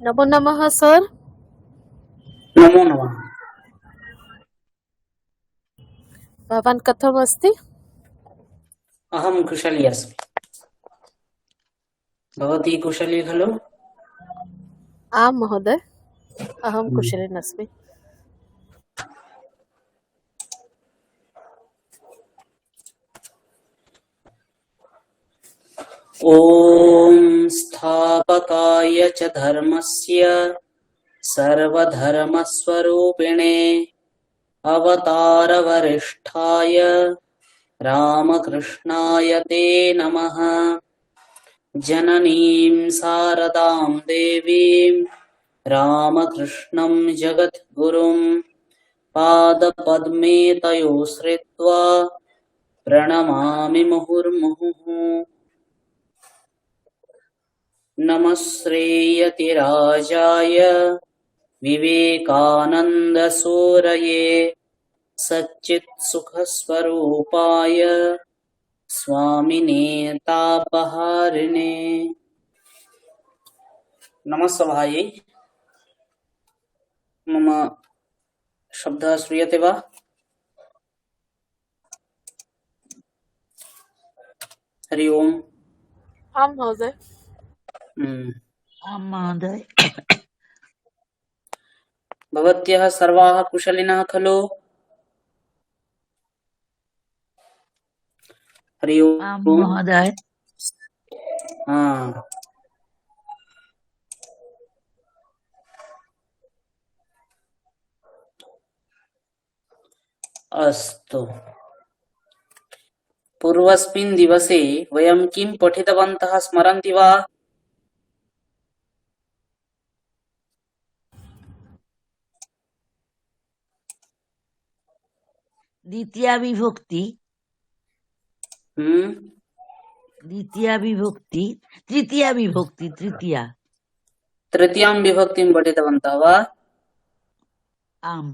नमो नमः सर। नमो नमः। भवान् कथम् अस्ति? अहं कुशली अस्मि। भवती कुशली खलु? आं महोदय, अहं कुशलिनी अस्मि। ॐ स्थापकाय च धर्मस्य सर्वधर्मस्वरूपिणे अवतारवरिष्ठाय रामकृष्णाय ते नमः। जननीं शारदां देवीं रामकृष्णं जगद्गुरुं पादपद्मे तयोः श्रित्वा प्रणमामि मुहुर्मुहुः। नमः श्रेयतिराजाय विवेकानन्दसूरये सच्चित्सुखस्वरूपाय स्वामिने तापहारिणे नमः सभायै। मम शब्दः श्रूयते वा? हरि ओम्। आं महोदय। आं महोदय। भवत्यः सर्वाः कुशलिनः खलु? हरि आं ओम्। महोदय। अस्तु। पूर्वस्मिन् दिवसे वयं किं पठितवन्तः स्मरन्ति वा? द्वितीया विभक्ति तृतीया विभक्ति तृतीयां विभक्तिं पठितवन्तः वा? आम्।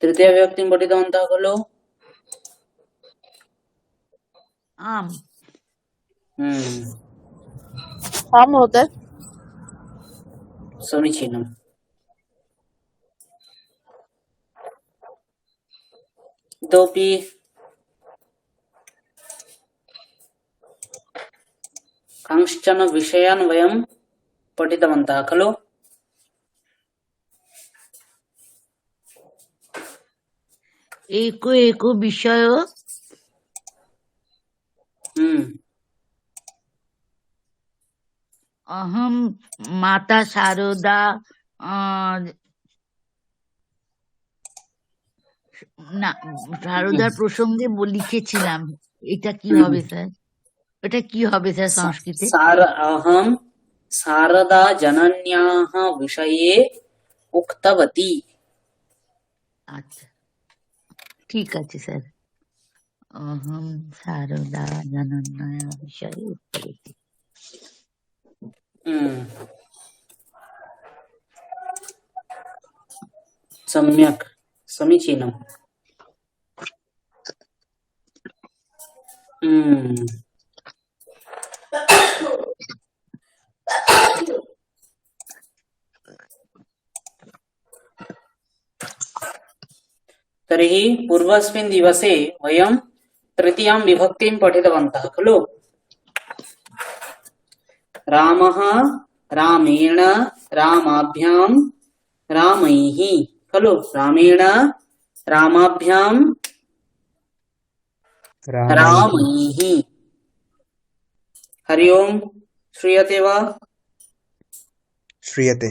तृतीया विभक्तिं पठितवन्तः खलु? आम्। आं महोदय। समीचीनम्। इतोपि कांश्चन विषयान् वयं पठितवन्तः खलु? एको विषय अहं माता शारदा শারদার প্রসঙ্গে লিখেছিলাম। এটা কি হবে স্যার? এটা কি হবে স্যার সংস্কৃতে? अहं शारदा जनन्याः विषये उक्तवती। আচ্ছা, ঠিক আছে স্যার। अहं शारदा जनन्याः विषये उक्तवती। सम्यक्, समीचीनम्। तर्हि पूर्वस्मिन् दिवसे वयं तृतीयां विभक्तिं पठितवन्तः खलु? रामः रामेण रामाभ्यां रामैः खलु? रामेण रामाभ्यां रामैः। हरि ओम्। श्रूयते वा? श्रूयते।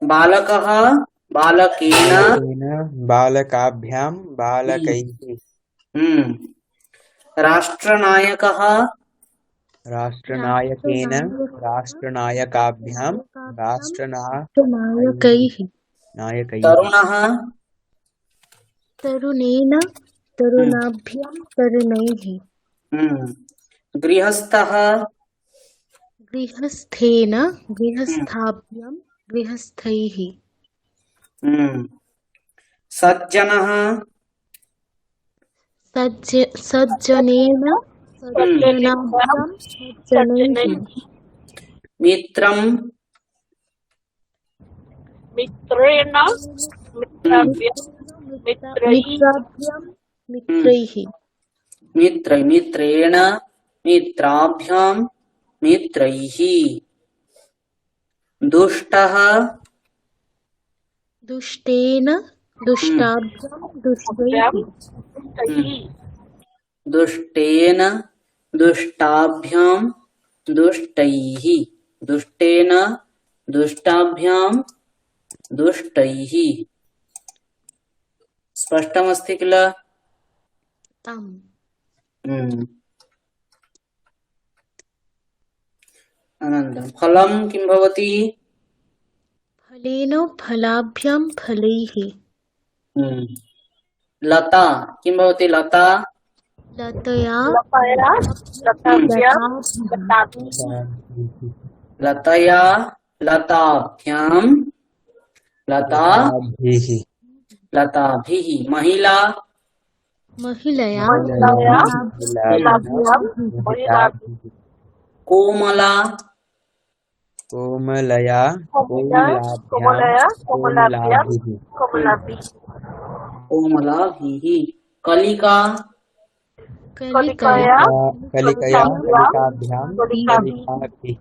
बालकः बालकेन बालकाभ्यां बालकैः। राष्ट्रनायकः राष्ट्रनायकेन राष्ट्रनायकाभ्यां राष्ट्रनायकैः। तरुणः तरुणेन तरुणाभ्यां तरुणैः। गृहस्थः गृहस्थेन गृहस्थाभ्यां गृहस्थैः। सज्जनः सज्जनेन सज्जनाभ्यां सज्जनैः मित्रं मित्रेण मित्राभ्यां मित्रैः मित्रेण मित्राभ्यां मित्रैः दुष्टः दुष्टेन दुष्टाभ्यां दुष्टैः दुष्टेन दुष्टाभ्यां दुष्टैः दुष्टेन दुष्टाभ्यां दुष्टैः स्पष्टमस्ति किल आम् अनन्तरं फलं किं भवति फलेन फलाभ्यां फलैः लता किं भवति लता लतया लतया लताभ्यां लताभिः लताभिः महिला महिलया कोमला कोमलया कोमलाभ्यां कोमलाभिः कलिका कलिकया कलिकया कलिकाभ्यां कलिकाभिः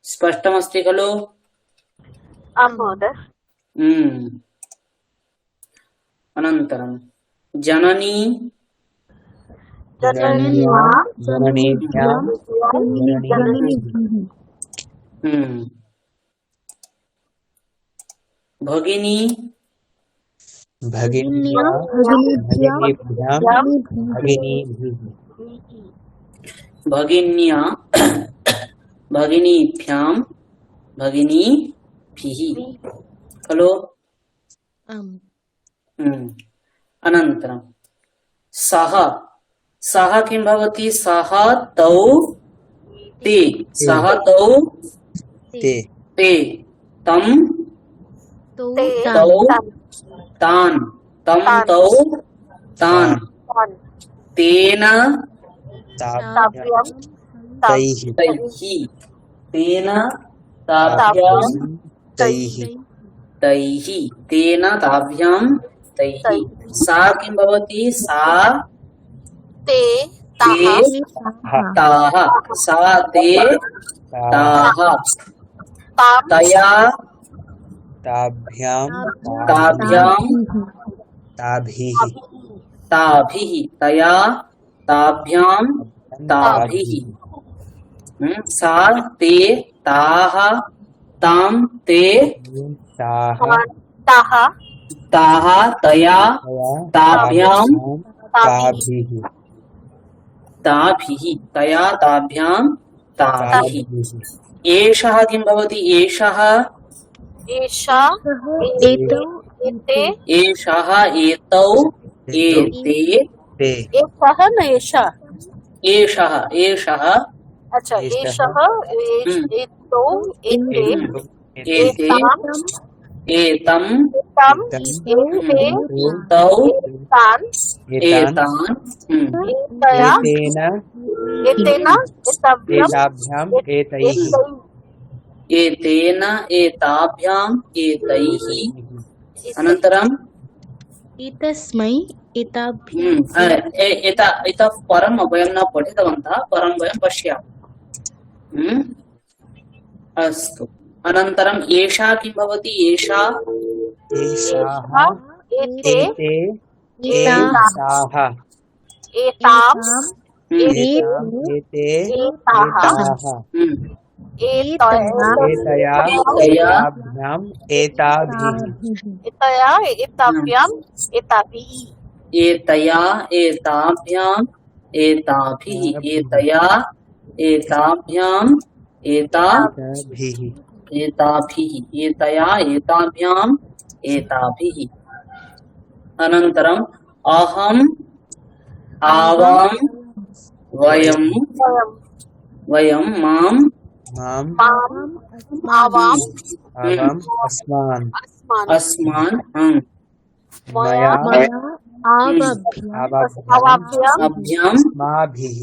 स्पष्टमस्ति खलु आम् महोदय अनन्तरं जननी जननीभ्यां भगिनी भगिन्यां भगिनीभिः भगिन्या भगिनीभ्यां भगिनीभिः खलु आम् अनन्तरं सः सः किं भवति सः तौ ते सः तौ ते तं तौ तान् तं तौ तान् तेन ताभ्यां तैः तेन ताभ्यां तैः तैः तेन ताभ्यां तैः सा किं भवति सा ते ताः सा ते ताः तया ताभ्यां ताभिः तया ताभ्यां ताभिः सा ते ताः तां ते ताः तया ताभ्यां ताभिः तया ताभ्यां ताभिः एषः किं भवति एषः एषः एतौ एते एषः अच्छा एषः एतौ एते एते एतं तौ एतान् एतेन एताभ्यां एतैः एतेन एताभ्याम् एतैः अनन्तरं एतस्मै एताभ्याम् इतः परं वयं न पठितवन्तः परं वयं पश्यामः अस्तु अनन्तरं एषा किं भवति एषा एषाः एते एते एताः एते एताः एतया एताभ्याम् एताभिः एतया एताभ्याम् एताभिः एतया एताभ्याम् एताभिः एताभिः एतया एताभ्याम् एताभिः अनन्तरम् अहम् आवाम् वयं माम् माम आवाम आवाम अस्मान् अस्मान् मया मया आवाभ्याम अभ्याम् अस्माभिः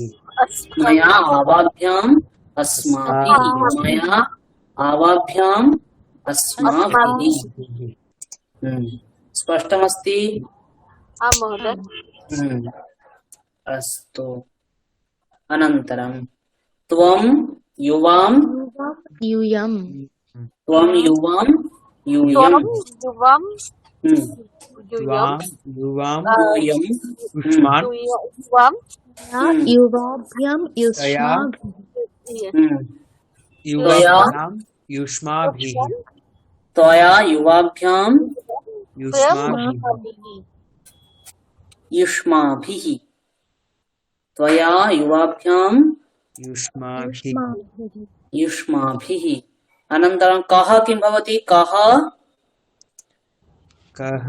मया आवाभ्याम् अस्माभिः मया आवाभ्याम् अस्माभिः स्पष्टमस्ति? महोदय। अस्तु। अनन्तरं त्वं युवां यूयम् त्वं युवां यूयं युवम युवां यूयं युष्मान् युवम युवाभ्याम् तया युवाभ्यां युष्माभिः त्वया युवाभ्यां युष्माभिः युष्माभिः त्वया युवाभ्यां युष्माभिः युष्माभिः। अनन्तरं कः किं भवति? कः कः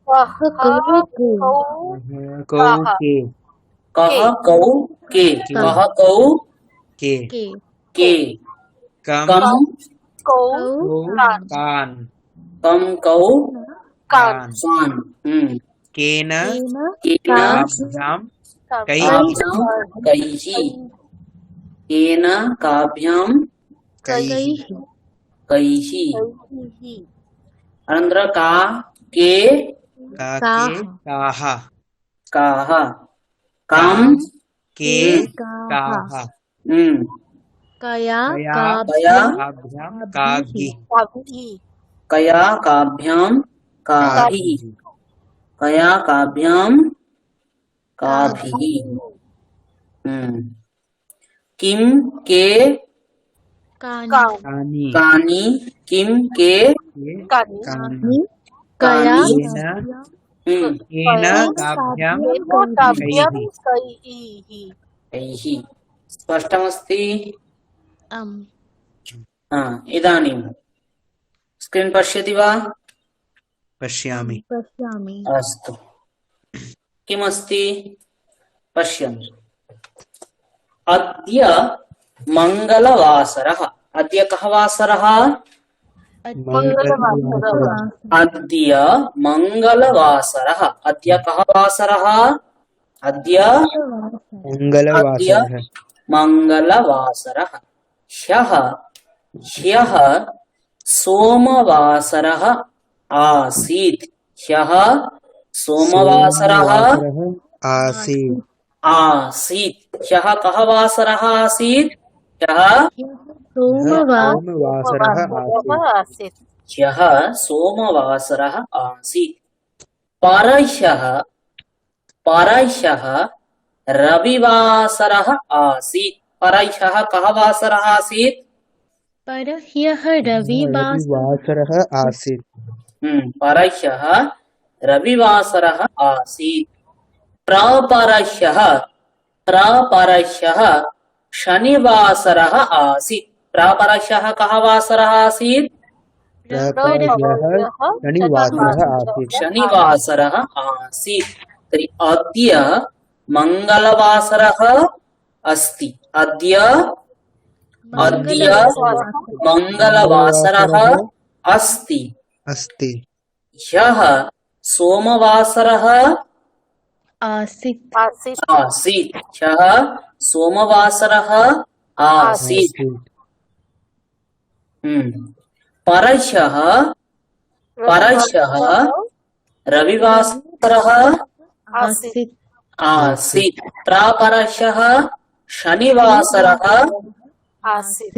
कौ कौ के कः कौ के कः कौ के के कम कं कौ कौ कान् कं कौ कान कान् केन केन काभ्यां कैः काभ्यां कैः केन काभ्यां कैः कैः। अनन्तरं का के काके काः काः कां के काः कया कया काभ्यां काभिः कया काभ्यां काभिः कया काभ्यां काभिः। किं के कानि कानि किं के कानि कया केन काभ्यां कैः। स्पष्टमस्ति? इदानीं स्क्रीन् पश्यति वा? पश्यामि अस्तु। किमस्ति पश्यन्तु। अद्य मङ्गलवासरः। अद्य कः वासरः? अद्य मङ्गलवासरः। अद्य कः वासरः? अद्य मङ्गलवासरः मङ्गलवासरः। ह्यः सोमवासरः आसीत्। ह्यः सोमवासरः आसीत् आसीत्। ह्यः कः वासरः आसीत्? ह्यः सोमवासरः आसीत् ह्यः सोमवासरः आसीत्। परह्यः रविवासरः आसीत्। परह्यः कः वासरः आसीत्? परह्यः रविवासरः रविवासरः आसीत् परह्यः रविवासरः आसीत्। प्रपरह्यः शनिवासरः आसीत्। प्रपरह्यः कः वासरः आसीत्? प्रपरह्यः शनिवासरः आसीत् शनिवासरः आसीत्। तर्हि अद्य मङ्गलवासरः अस्ति। अद्य मङ्गलवासरः अस्ति। अस्ति ह्यः सोमवासरः आसीत् आसीत्। ह्यः सोमवासरः आसीत्। परह्यः रविवासरः आसीत् आसीत्। प्रापरह्यः शनिवासरः आसीत्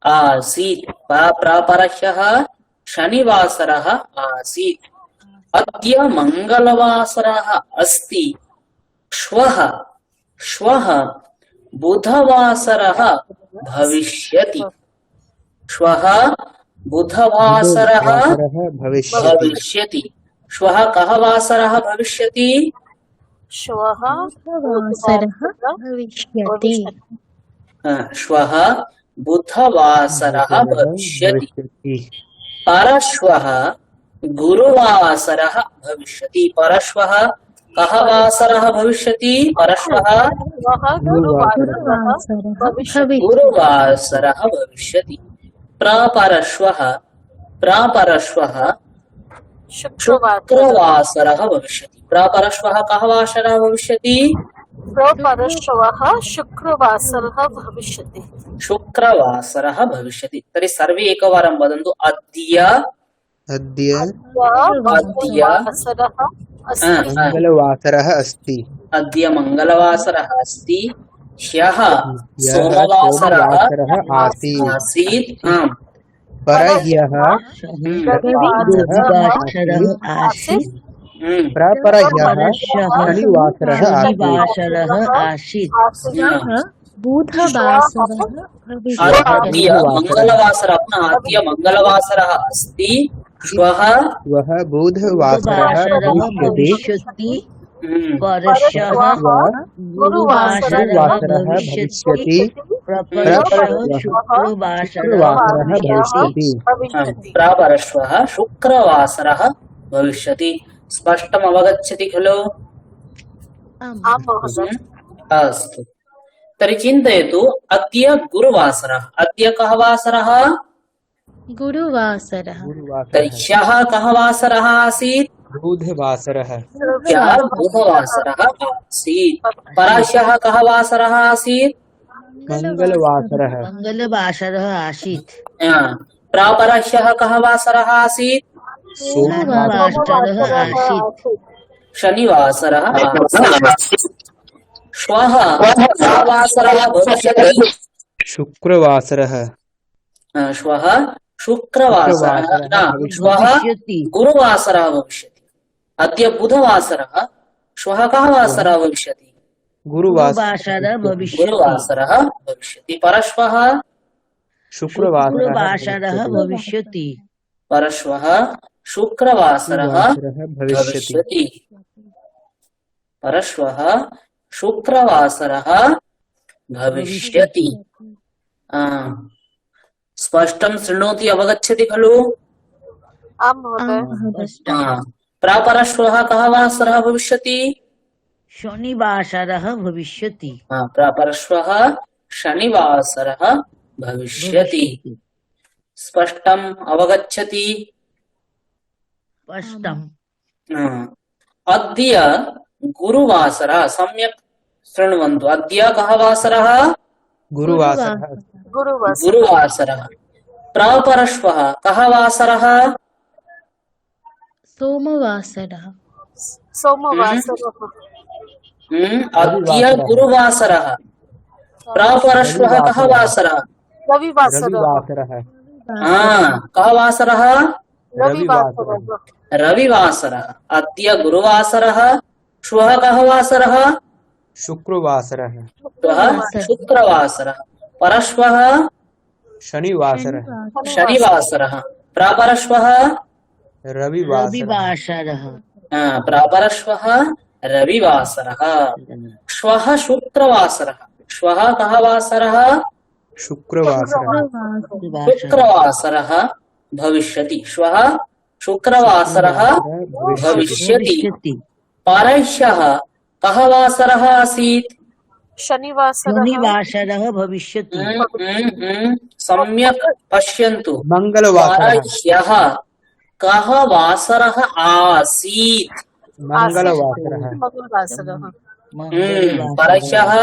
आसीत्। प्रापरह्यः शनिवासरः आसीत्। अद्य मङ्गलवासरः अस्ति। श्वः बुधवासरः भविष्यति। श्वः बुधवासरः भविष्यति। श्वः कः वासरः भविष्यति? श्वः भविष्यति श्वः बुधवासरः भविष्यति। परश्वः गुरुवासरः भविष्यति। परश्वः कः वासरः भविष्यति परश्वः वह गुरुवासरः भविष्यति गुरुवासरः भविष्यति प्रापरश्वः शुक्रवासरः भविष्यति प्रापरश्वः कः वासरः भविष्यति प्रपरश्वः शुक्रवासरः भविष्यति शुक्रवासरः भविष्यति तर्हि सर्वे एकवारं वदन्तु अद्य अद्य वासरः अस्ति मङ्गलवासरः अस्ति अद्य मङ्गलवासरः अस्ति ह्यः ह्यः सोमवासरः सोमवासरः आसीत् आसीत् परह्यः रविवासरः आसीत् प्रपरह्यः शनिवासरः आसीत् शनिवासरः आसीत् बुधवासरः अद्य मङ्गलवासरः अद्य मङ्गलवासरः अस्ति श्वः श्वः बुधवासरः भविष्यति भविष्यति परश्वः गुरुवासरः भविष्यति प्रपरश्वः शुक्रवासरः भविष्यति प्रापरश्वः शुक्रवासरः भविष्यति स्पष्टम् अवगच्छति खलु आं महोदय अस्तु तर्हि चिन्तयतु अद्य गुरुवासरः अद्य कः वासरः गुरुवासरः तर्हि ह्यः कः वासरः आसीत् बुधवासरः ह्यः बुधवासरः आसीत् परह्यः कः वासरः आसीत् मङ्गलवासरः मङ्गलवासरः आसीत् प्रापरह्यः कः वासरः आसीत् सोमवासरः आसीत् शनिवासरः आसीत् श्वः कः वासरः भविष्यति शुक्रवासरः श्वः शुक्रवासरः श्वः भविष्यति गुरुवासरः भविष्यति अद्य बुधवासरः श्वः कः वासरः भविष्यति गुरुवासरः भविष्यति गुरुवासरः भविष्यति परश्वः शुक्रवासरः भविष्यति परश्वः शुक्रवासरः भविष्यति भविष्यति परश्वः शुक्रवासरः भविष्यति स्पष्टं शृणोति अवगच्छति खलु आं महोदय प्रापरश्वः कः वासरः भविष्यति शनिवासरः भविष्यति प्रापरश्वः शनिवासरः भविष्यति स्पष्टम् अवगच्छति स्पष्टम् अद्य गुरुवासरः सम्यक् शृण्वन्तु अद्य कः वासरः गुरुवासरः गुरुवासरः प्रापरश्वः कः वासरः सोमवासरः अद्य गुरुवासरः प्रापरश्वः कः वासरः रविवासरः कः वासरः रविवासरः रविवासरः अद्य गुरुवासरः श्वः कः वासरः शुक्रवासरः श्वः शुक्रवासरः परश्वः शनिवासरः शनिवासरः प्रापरश्वः रविवासरः प्रापरश्वः रविवासरः श्वः शुक्रवासरः श्वः कः वासरः शुक्रवासरः भविष्यति श्वः शुक्रवासरः भविष्यति परह्यः कः वासरः आसीत् शनिवासरः भविष्यति सम्यक् पश्यन्तु मङ्गलवासरः परह्यः कः वासरः आसीत् मङ्गलवासरः परह्यः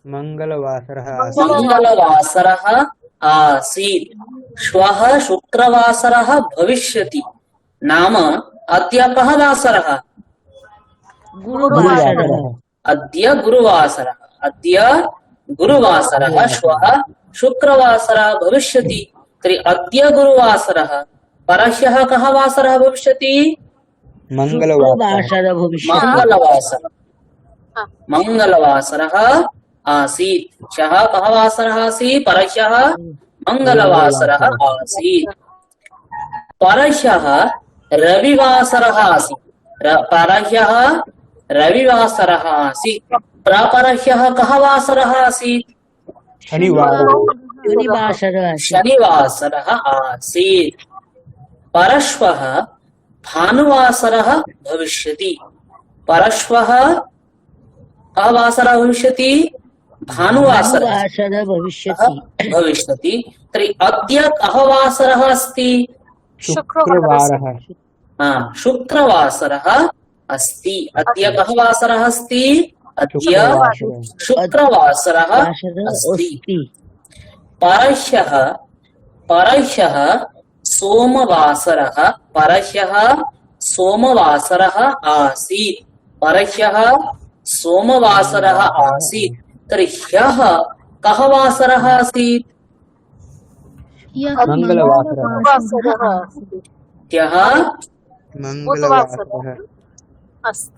मङ्गलवासरः मङ्गलवासरः आसीत् श्वः शुक्रवासरः भविष्यति नाम अद्य कः वासरः गुरुवासरः अद्य गुरुवासरः श्वः शुक्रवासरः भविष्यति तर्हि अद्य गुरुवासरः परह्यः कः वासरः भविष्यति शुक्रवासरः भविष्यति मङ्गलवासरः आसीत् ह्यः कः वासरः आसीत् परह्यः मङ्गलवासरः आसीत् परह्यः रविवासरः आसीत् परह्यः रविवासरः आसीत् प्रापरह्यः कः वासरः आसीत् शनिवासरः आसीत् परश्वः भानुवासरः भविष्यति परश्वः कः वासरः भविष्यति? भानुवासरः भानुवासरः भविष्यति। भविष्यति। तर्हि अद्य कः वासरः अस्ति? शुक्रवारः शुक्रवासरः अस्ति। अद्य कः वासरः अस्ति? अद्य शुक्रवासरः शुक्रवासरः वासरः अस्ति। अस्ति। परह्यः परह्यः सोमवासरः परह्यः सोमवासरः आसीत्। परह्यः सोमवासरः आसीत्। तर्हि ह्यः कः वासरः आसीत्? यः मंगलवासरः ह्यः मंगलवासरः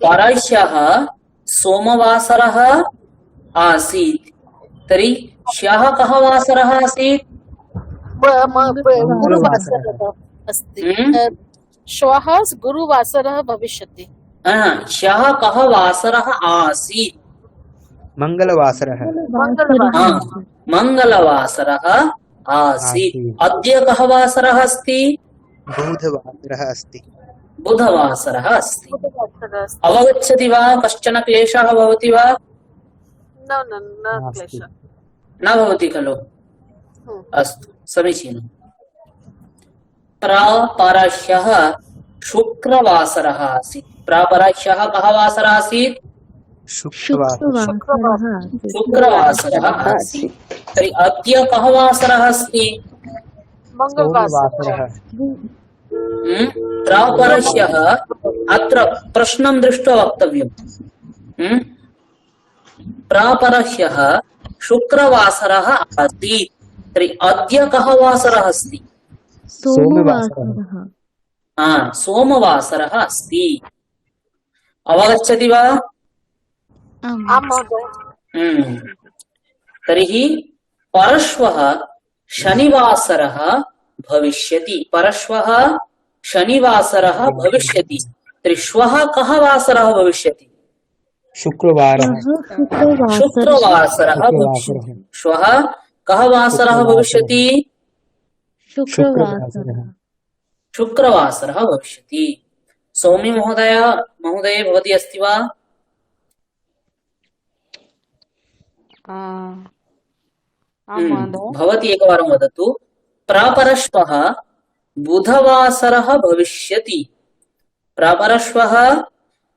परह्यः सोमवासरः आसीत्। तर्हि ह्यः कः वासरः आसीत्? मंगलवासरः श्वः गुरुवासरः भविष्यति। ह्यः कः वासरः आसीत्? मंगलवासरः मंगलवासरः आसीत्। अद्य कः वासरः अस्ति? बुधवासरः अस्ति बुधवासरः अस्ति। अवगच्छति वा? कश्चन क्लेशः भवति वा? नास्ति। न भवति खलु? अस्तु, समीचीनम्। प्रापरह्यः शुक्रवासरः आसीत्। प्रापरह्यः कः वासरः आसीत्? शुक्रवासरः आसीत्। तर्हि अद्य कः वासरः अस्ति? सोमवासरः प्रापरह्यः अत्र प्रश्नं दृष्ट्वा वक्तव्यम्। प्रापरह्यः शुक्रवासरः आसीत्। तर्हि अद्य कः वासरः अस्ति? सोमवासरः अस्ति। अवगच्छति वा? तर्हि परश्वः शनिवासरः भविष्यति। परश्वः शनिवासरः भविष्यति। तर्हि श्वः कः वासरः भविष्यति? शुक्रवारः शुक्रवासरः भविष्यति। श्वः कः वासरः भविष्यति? शुक्रवासरः भविष्यति। सौम्य महोदये भवती अस्ति वा? भवती एकवारं वदतु। प्रापरश्वः बुधवासरः भविष्यति। प्रापरश्वः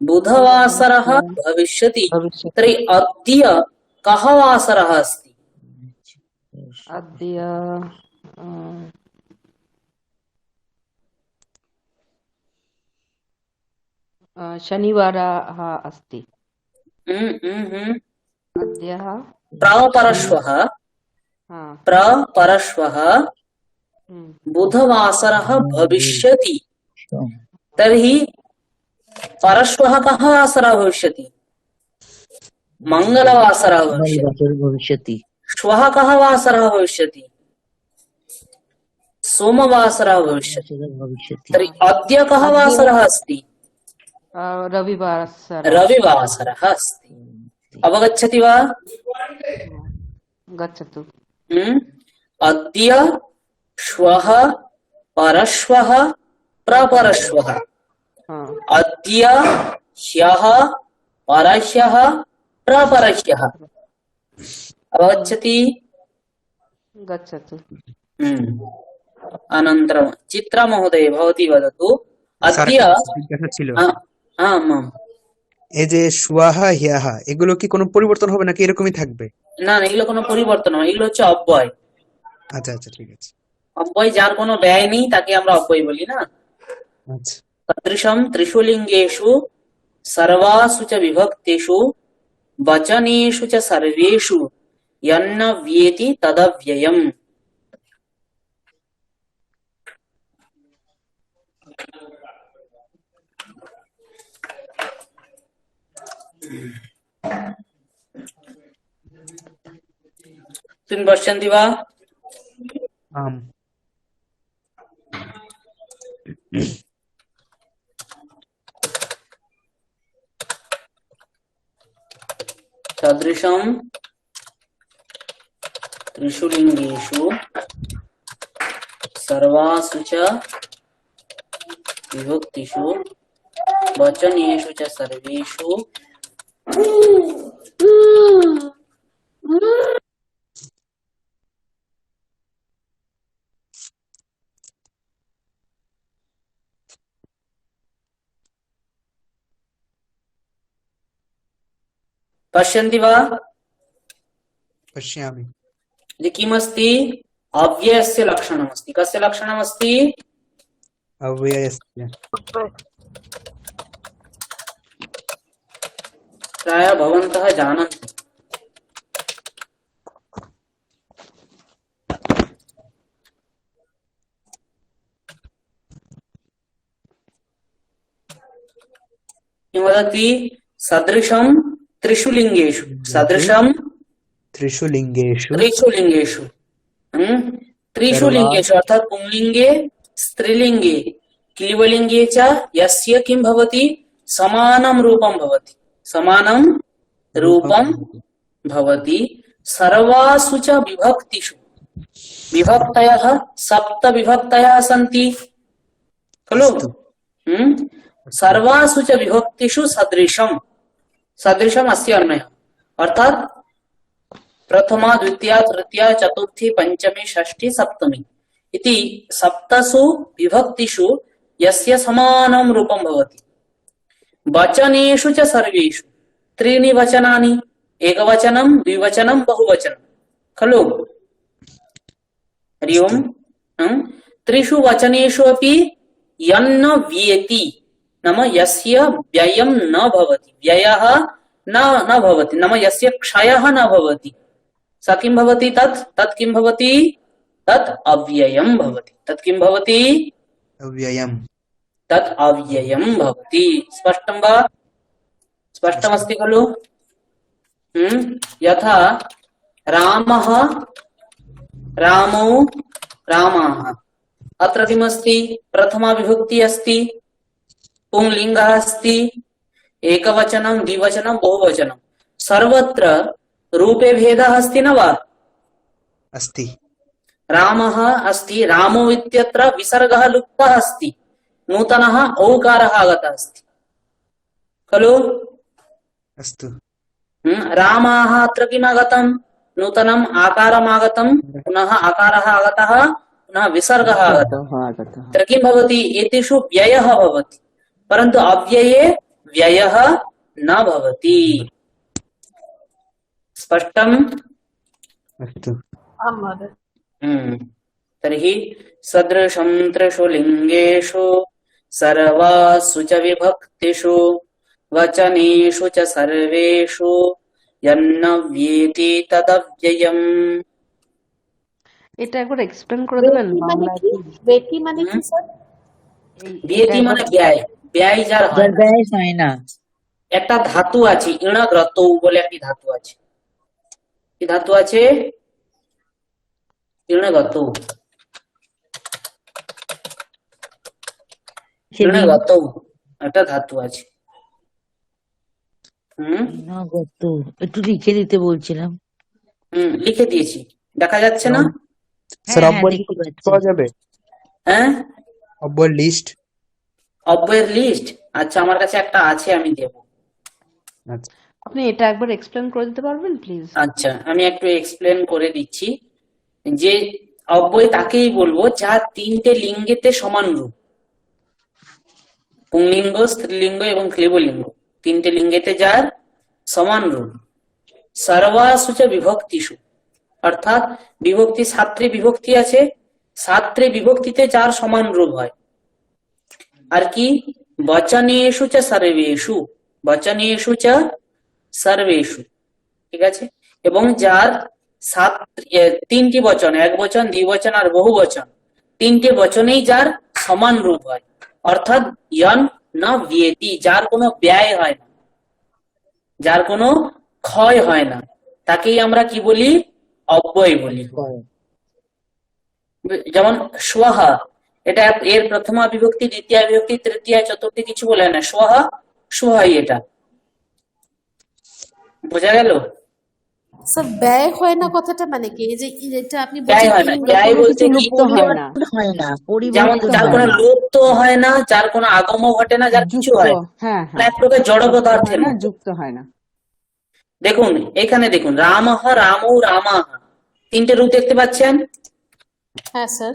बुधवासरः भविष्यति। तर्हि अद्य कः वासरः अस्ति? अद्य शनिवारः अस्ति। अद्य प्रापरश्वः बुधवासरः भविष्यति। तर्हि परश्वः कः वासरः भविष्यति? मंगलवासरः भविष्यति। श्वः कः वासरः भविष्यति? सोमवासरः भविष्यति। तर्हि अद्य कः वासरः अस्ति? रविवासरः अस्ति। अवगच्छति वा? गच्छतु। अद्य श्वः परश्वः प्रपरश्वः। अद्य ह्यः परह्यः प्रपरह्यः। अवगच्छति? गच्छतु। अनन्तरं चित्रा महोदय भवती वदतु। अद्य এই যে শুয়াহ হিয়াহা এগুলো কি কোনো পরিবর্তন হবে নাকি এরকমই থাকবে? না না, এগুলো কোনো পরিবর্তন হবে। এগুলো হচ্ছে অব্যয়। আচ্ছা আচ্ছা, ঠিক আছে। অব্যয় যার কোনো ব্যয় নেই তাকে আমরা অব্যয় বলি না। আচ্ছা। तदृशं त्रिषु लिंगेषु सर्वासु च विभक्तिषु वचनेषु च सर्वेषु यन्न व्येति तदव्ययम्। तुम पश्यन्ति वा? आम्। सदृशं त्रिषु लिंगेषु सर्वासु च विभक्तिषु वचनेषु च सर्वेषु पश्यन्ति वा? पश्यामि। इति किमस्ति? अव्ययस्य लक्षणमस्ति। कस्य लक्षणमस्ति? अव्ययस्य। प्रायः भवन्तः जानन्ति। किं वदति? सदृशं त्रिषु लिङ्गेषु। सदृशं त्रिषु लिङ्गेषु त्रिषु लिङ्गेषु। त्रिषु लिङ्गेषु अर्थात् पुंलिङ्गे, स्त्रीलिङ्गे, क्लीवलिङ्गे च यस्य किं भवति? समानं रूपं भवति। समानं रूपं भवति। सर्वासु च विभक्तिषु। विभक्तयः सप्त विभक्तयः सन्ति खलु? सर्वासु च विभक्तिषु सदृशं। सदृशम् अस्य अन्वयः अर्थात् प्रथमा, द्वितीया, तृतीया, चतुर्थी, पंचमी, षष्ठी, सप्तमी इति सप्तसु विभक्तिषु यस्य समानं रूपं भवति। वचनेषु च सर्वेषु त्रीणि वचनानि, एकवचनं, द्विवचनं, बहुवचनं खलु? हरि ओम्। त्रिषु वचनेषु अपि यन्न व्येति नाम यस्य व्ययं न भवति, व्ययः न भवति नाम यस्य क्षयः न भवति, स किं भवति? तत् किं भवति? तत् अव्ययं भवति। तत् किं भवति? अव्ययम्। तत् अव्ययं भवति। स्पष्टं वा? स्पष्टमस्ति खलु? यथा रामः, रामौ, रामाः। अत्र किमस्ति? प्रथमा विभक्ति अस्ति, पुंलिङ्गः अस्ति, एकवचनं, द्विवचनं, बहुवचनं। सर्वत्र रूपे भेदः अस्ति न वा? अस्ति। रामः अस्ति, रामो इत्यत्र विसर्गः लुप्तः अस्ति, नूतनः औकारः आगतः अस्ति खलु? अस्तु। रामाः अत्र किम् आगतं? नूतनम् आकारम् आगतं, पुनः आकारः आगतः, पुनः विसर्गः आगतः। अत्र किं भवति? एतेषु व्ययः भवति, परन्तु अव्यये व्ययः न भवति। स्पष्टम्? अस्तु। तर्हि सदृशं त्रिषु लिङ्गेषु सर्वासु च विभक्तिषु वचनेषु च सर्वेषु यन्न व्येति तदव्ययम्। এটা একবার এক্সপ্লেন করে দেবেন বাংলায়? বেটি মানে কি স্যার? व्येति মানে ব্যয়, ব্যয় যার হয় যার না। ব্যয় হয় না। একটা ধাতু আছে, ইণগ্রত বলে একটি ধাতু আছে। কি ধাতু আছে? ইণগ্রত। ইণগ্রত একটা ধাতু আছে। নগত একটু লিখে দিতে বলছিলাম। লিখে দিয়েছি, দেখা যাচ্ছে না? স্যার হ্যাঁ, অব্যয় দেখতে পাচ্ছি। পাওয়া যাবে? হ্যাঁ, অব্যয় লিস্ট? অব্যয়ের লিস্ট? আচ্ছা, আমার কাছে একটা আছে, আমি দেব। আচ্ছা। আপনি এটা একবার এক্সপ্লেন করে দিতে পারবেন প্লিজ? আচ্ছা, আমি একটু এক্সপ্লেন করে দিচ্ছি যে অব্যয় তাকেই বলবো যার তিনটে লিঙ্গেতে সমান রূপ। পুংলিঙ্গ, স্ত্রীলিঙ্গ এবং ক্লীবলিঙ্গ তিনটে লিঙ্গেতে যার সমান রূপ। সর্বাসু চ বিভক্তিষু অর্থাৎ বিভক্তি, সাত্রে বিভক্তি আছে, সাত্রে বিভক্তিতে যার সমান রূপ হয়। আর কি? বচনেষু চ সর্বেষু, বচনেষু চ সর্বেষু, ঠিক আছে? এবং যার তিনটি বচন, এক বচন, দ্বিবচন আর বহু বচন, তিনটে বচনেই যার সমান রূপ হয়, অর্থাৎ ইয়ন না ব্যেতি, যার কোনো ব্যয় হয় না, যার কোনো ক্ষয় হয় না, তাকেই আমরা কি বলি? অব্যয় বলি। যেমন স্বহা, এটা এর প্রথমা বিভক্তি, দ্বিতীয় বিভক্তি, তৃতীয়, চতুর্থী কিছু বলে না, স্বহা, স্বহাই, এটা বোঝা গেল? স্যার ব্যয় হয় না কথাটা মানে কি, এই যে এটা আপনি ব্যয় বলছেন হয় না, লিঙ্গ ব্যয় কোনো বলতে কিছু কি, লুপ্ত হয় না, হয় না, যেমন পরিবর্তন যার হয় কোনো না। লুপ্ত হয় না, যার কোনো আগমও ঘটে না, যার কিছু যুক্ত, হয় না, হ্যাঁ মানে হ্যাঁ, এক প্রকার জড় লুপ্ত পদার্থের হয় না, মতো। যুক্ত হয় না। দেখুন এখানে দেখুন, রামহ রামৌ রামাহ, তিনটে রূপ দেখতে পাচ্ছেন। হ্যাঁ স্যার,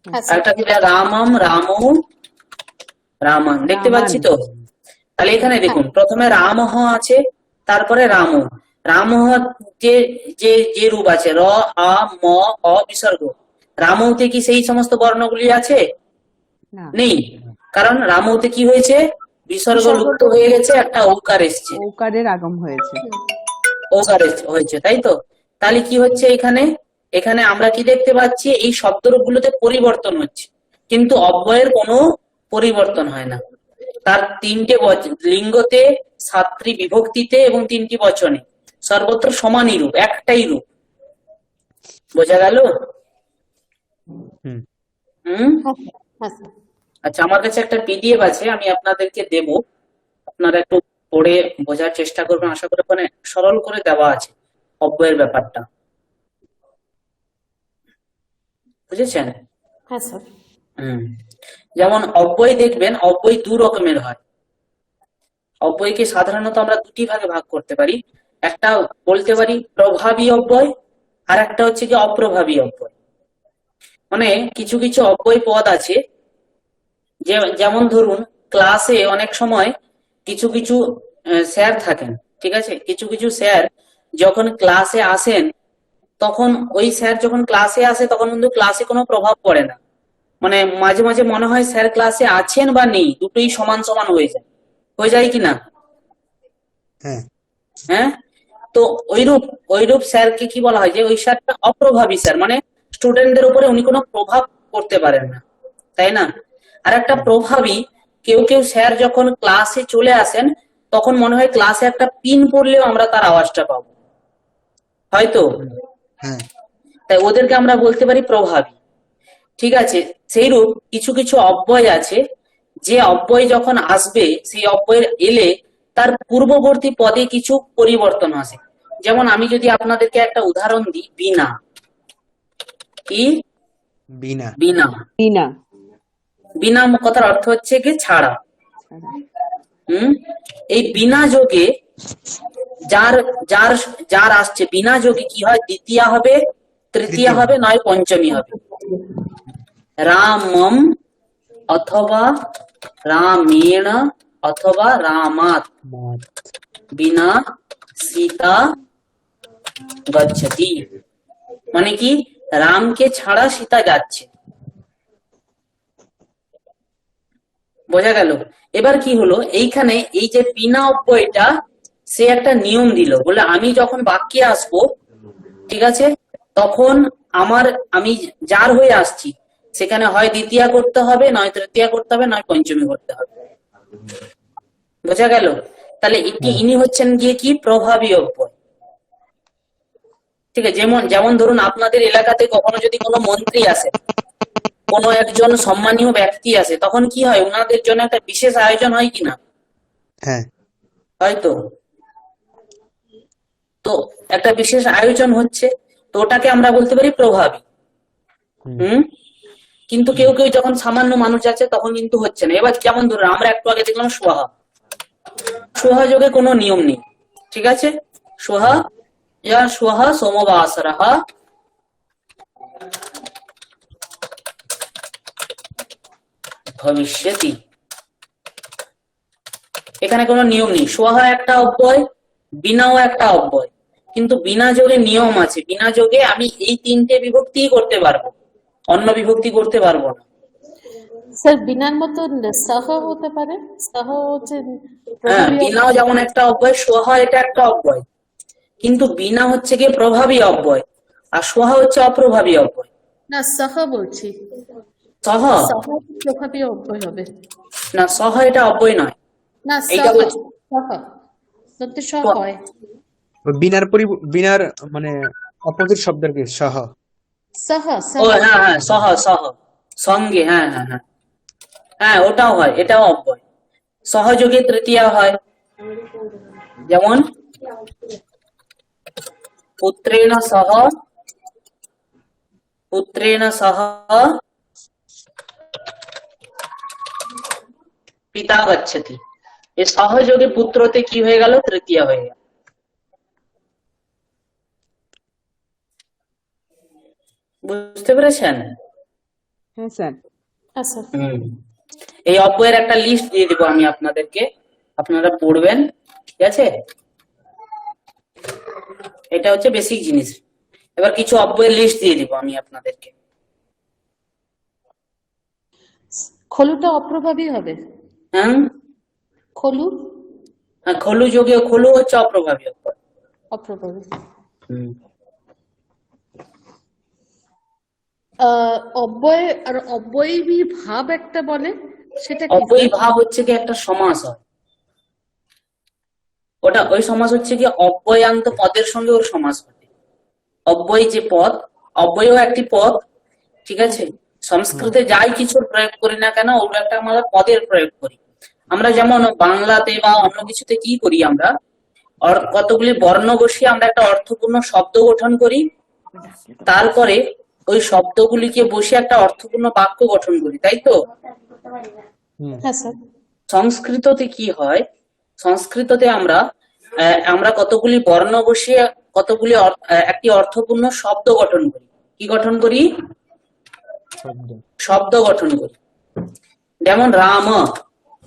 হ্যাঁ স্যার, একটা কি রামম রামৌ রামান, দেখতে রামান, পাচ্ছি তো। তাহলে এখানে হ্যাঁ দেখুন, প্রথমে রামহ আছে, তারপরে রামু। রামহ যে যে যে রূপ আছে, র আ ম অ বিসর্গ, রামৌতে কি সেই সমস্ত বর্ণগুলি আছে? না, নেই, কারণ রামৌতে কি হয়েছে, বিসর্গ বিসর্গ লুপ্ত লোপ হয়ে গেছে, হয়েছে। একটা ঔকার এসছে, ঔকারের আগম হয়েছে। ঔকার হয়েছে, তাই তো। তাহলে কি হচ্ছে এখানে, এখানে আমরা কি দেখতে পাচ্ছি, এই শব্দরূপগুলোতে পরিবর্তন হচ্ছে, কিন্তু অব্যয়ের কোনো পরিবর্তন হয় না। তার তিনটে লিঙ্গতে, সাতটি বিভক্তিতে এবং তিনটি বচনে সর্বত্র সমানই রূপ, একটাই রূপ। বোঝা গেল? হুম। হুম। হ্যাঁ হ্যাঁ স্যার। আচ্ছা, আমার কাছে একটা পিডিএফ আছে, আমি আপনাদেরকে দেব, আপনারা একটু পড়ে বোঝার চেষ্টা করবেন। আশা করি ওখানে সরল করে দেওয়া আছে অব্যয়ের ব্যাপারটা, বুঝেছেন? হ্যাঁ স্যার। হুম। যেমন অব্যয় দেখবেন, অব্যয় দু রকমের হয়। অব্যয়কে সাধারণত আমরা দুটি ভাগে ভাগ করতে পারি, একটা বলতে পারি প্রভাবী অব্যয়, আর একটা হচ্ছে কি অপ্রভাবী অব্যয়। মানে কিছু কিছু অব্যয় পদ আছে, যেমন ধরুন ক্লাসে অনেক সময় কিছু কিছু স্যার থাকেন, ঠিক আছে, কিছু কিছু স্যার যখন ক্লাসে আসেন, তখন ওই স্যার যখন ক্লাসে আসে তখন কিন্তু ক্লাসে কোনো প্রভাব পড়ে না, মানে মাঝে মাঝে মনে হয় স্যার ক্লাসে আছেন বা নেই, দুটোই সমান সমান হয়ে যায় কি না? হ্যাঁ। হ্যাঁ। তো ওইরূপ স্যারকে কি বলা হয়, যে ওই স্যারটা অপ্রভাবী স্যার, মানে স্টুডেন্টদের উপরে উনি কোনো প্রভাব করতে পারেন না, তাই না? আর একটা প্রভাবী, কেউ কেউ স্যার যখন ক্লাসে চলে আসেন তখন মনে হয় ক্লাসে একটা পিন পড়লেও আমরা তার আওয়াজটা পাবো, হয়তো। হ্যাঁ। তাই ওদেরকে আমরা বলতে পারি প্রভাবী, ঠিক আছে। সেইরূপ কিছু কিছু অব্যয় আছে, যে অব্যয় যখন আসবে, সেই অব্যয়ের এলে তার পূর্ববর্তী পদে কিছু পরিবর্তন আসে। যেমন আমি যদি আপনাদেরকে একটা উদাহরণ দিই, বিনা, কি বিনা। বিনা, বিনা, বিনা কথার অর্থ হচ্ছে কি ছাড়া। এই বিনা যোগে যার যার যার আসছে, বিনা যোগে কি হয়, দ্বিতীয়া হবে, তৃতীয়া হবে, নয় পঞ্চমী হবে। রামম অথবা রামেণ অথবা রামাৎ বিনা সীতা গচ্ছতি, মানে কি রামকে ছাড়া সীতা যাচ্ছে। বোঝা গেল? এবার কি হলো, এইখানে এই যে বিনা অব্যয়টা, সে একটা নিয়ম দিল, বলে আমি যখন বাক্যে আসবো, ঠিক আছে, তখন আমি যার হয়ে আসছি, সেখানে হয় দ্বিতীয়া করতে হবে, নয় তৃতীয়া করতে হবে, নয় পঞ্চমী করতে হবে। বোঝা গেল? তাহলে ইনি হচ্ছেন গিয়ে কি প্রভাবী অব্যয়, ঠিক আছে। যেমন যেমন ধরুন আপনাদের এলাকাতে কখনো যদি কোনো মন্ত্রী আসে, কোনো একজন সম্মানীয় ব্যক্তি আসে, তখন কি হয়, ওনাদের জন্য একটা বিশেষ আয়োজন হয় কিনা? হ্যাঁ। হয়তো। তো একটা বিশেষ আয়োজন হচ্ছে, তো ওটাকে আমরা বলতে পারি প্রভাবী। কিন্তু কেউ কেউ যখন সামান্য মানুষ আছে তখন কিন্তু হচ্ছে না। এবার যেমন ধরুন আমরা একটু আগে দেখলাম সোহা, সোহা যোগে কোনো নিয়ম নেই, ঠিক আছে। সোহা ইয়া সোহা সোমবাসরহ ভবিষ্যতি, এখানে কোনো নিয়ম নেই। সোহা একটা অব্যয়, বিনাও একটা অব্যয়, কিন্তু বিনা যোগে নিয়ম আছে। বিনা যোগে আমি এই তিনটে বিভক্তি করতে পারবো, অন্য বিভক্তি করতে পারবো না। স্যার বিনার মতো সহ হতে পারে, সহ হচ্ছে হ্যাঁ, প্রভাবী বিনাও যেমন একটা অব্যয়, সোহা এটা একটা অব্যয়, কিন্তু বিনা হচ্ছে গিয়ে প্রভাবী অব্যয়, আর সোহা হচ্ছে অপ্রভাবী অব্যয়। না, সহ বলছি, সহ সহ প্রভাবী অব্যয় হবে না, সহ এটা অব্যয় নয়, না, এইটা সহ বলছি। সহ যদি সহ হয়, বিনার মানে অপোজিট শব্দের কি সহ? সহ ও সহ হ্যাঁ হ্যাঁ, সহ সহ, সঙ্গে, হ্যাঁ হ্যাঁ হ্যাঁ হ্যাঁ, ওটাও হয়, এটাও অব্যয়। সহযোগে তৃতীয়া হয়, যেমন পুত্রেণ সহ পিতা গচ্ছতি। এই সহযোগে পুত্রতে কি হয়ে গেল? তৃতীয় হয়ে গেল। বুঝতে পেরেছেন? হ্যাঁ স্যার। হ্যাঁ স্যার। এই অব্যয়ের একটা লিস্ট দিয়ে দিব আমি আপনাদেরকে, আপনারা পড়বেন, ঠিক আছে? এটা হচ্ছে বেসিক জিনিস। এবার কিছু অব্যয়ের লিস্ট দিয়ে দিব আমি আপনাদেরকে। খলুটা অপ্রভাবী হবে। হ্যাঁ, খলু খলু যোগে খলু হচ্ছে অপ্রভাবী অব্যয়। অপ্রভাবী। হুম। অব্যয় আর অব্যয়ী ভাব একটা বলে, সেটা কি অব্যয়ী স্যার? ভাব হচ্ছে কি একটা সমাস হয়, ওটা ওই সমাস হচ্ছে কি অব্যয়ান্ত পদের সঙ্গে ওর সমাস ঘটে। অব্যয়ী যে পদ, অব্যয়ও একটি পদ, ঠিক আছে? সংস্কৃতে যাই কিছু প্রয়োগ করি না কেন, ওর একটা আমরা পদের প্রয়োগ করি। আমরা যেমন বাংলাতে বা অন্য কিছুতে কি করি, আমরা কতগুলি বর্ণ বসিয়ে আমরা একটা অর্থপূর্ণ শব্দ গঠন করি, তারপরে ওই শব্দগুলিকে বসিয়ে একটা অর্থপূর্ণ বাক্য গঠন করি, তাই তো? হ্যাঁ স্যার। সংস্কৃততে কি হয়, সংস্কৃততে আমরা কতগুলি বর্ণ বসিয়ে কতগুলি একটি অর্থপূর্ণ শব্দ গঠন করি। কি গঠন করি? শব্দ গঠন করি। যেমন রাম,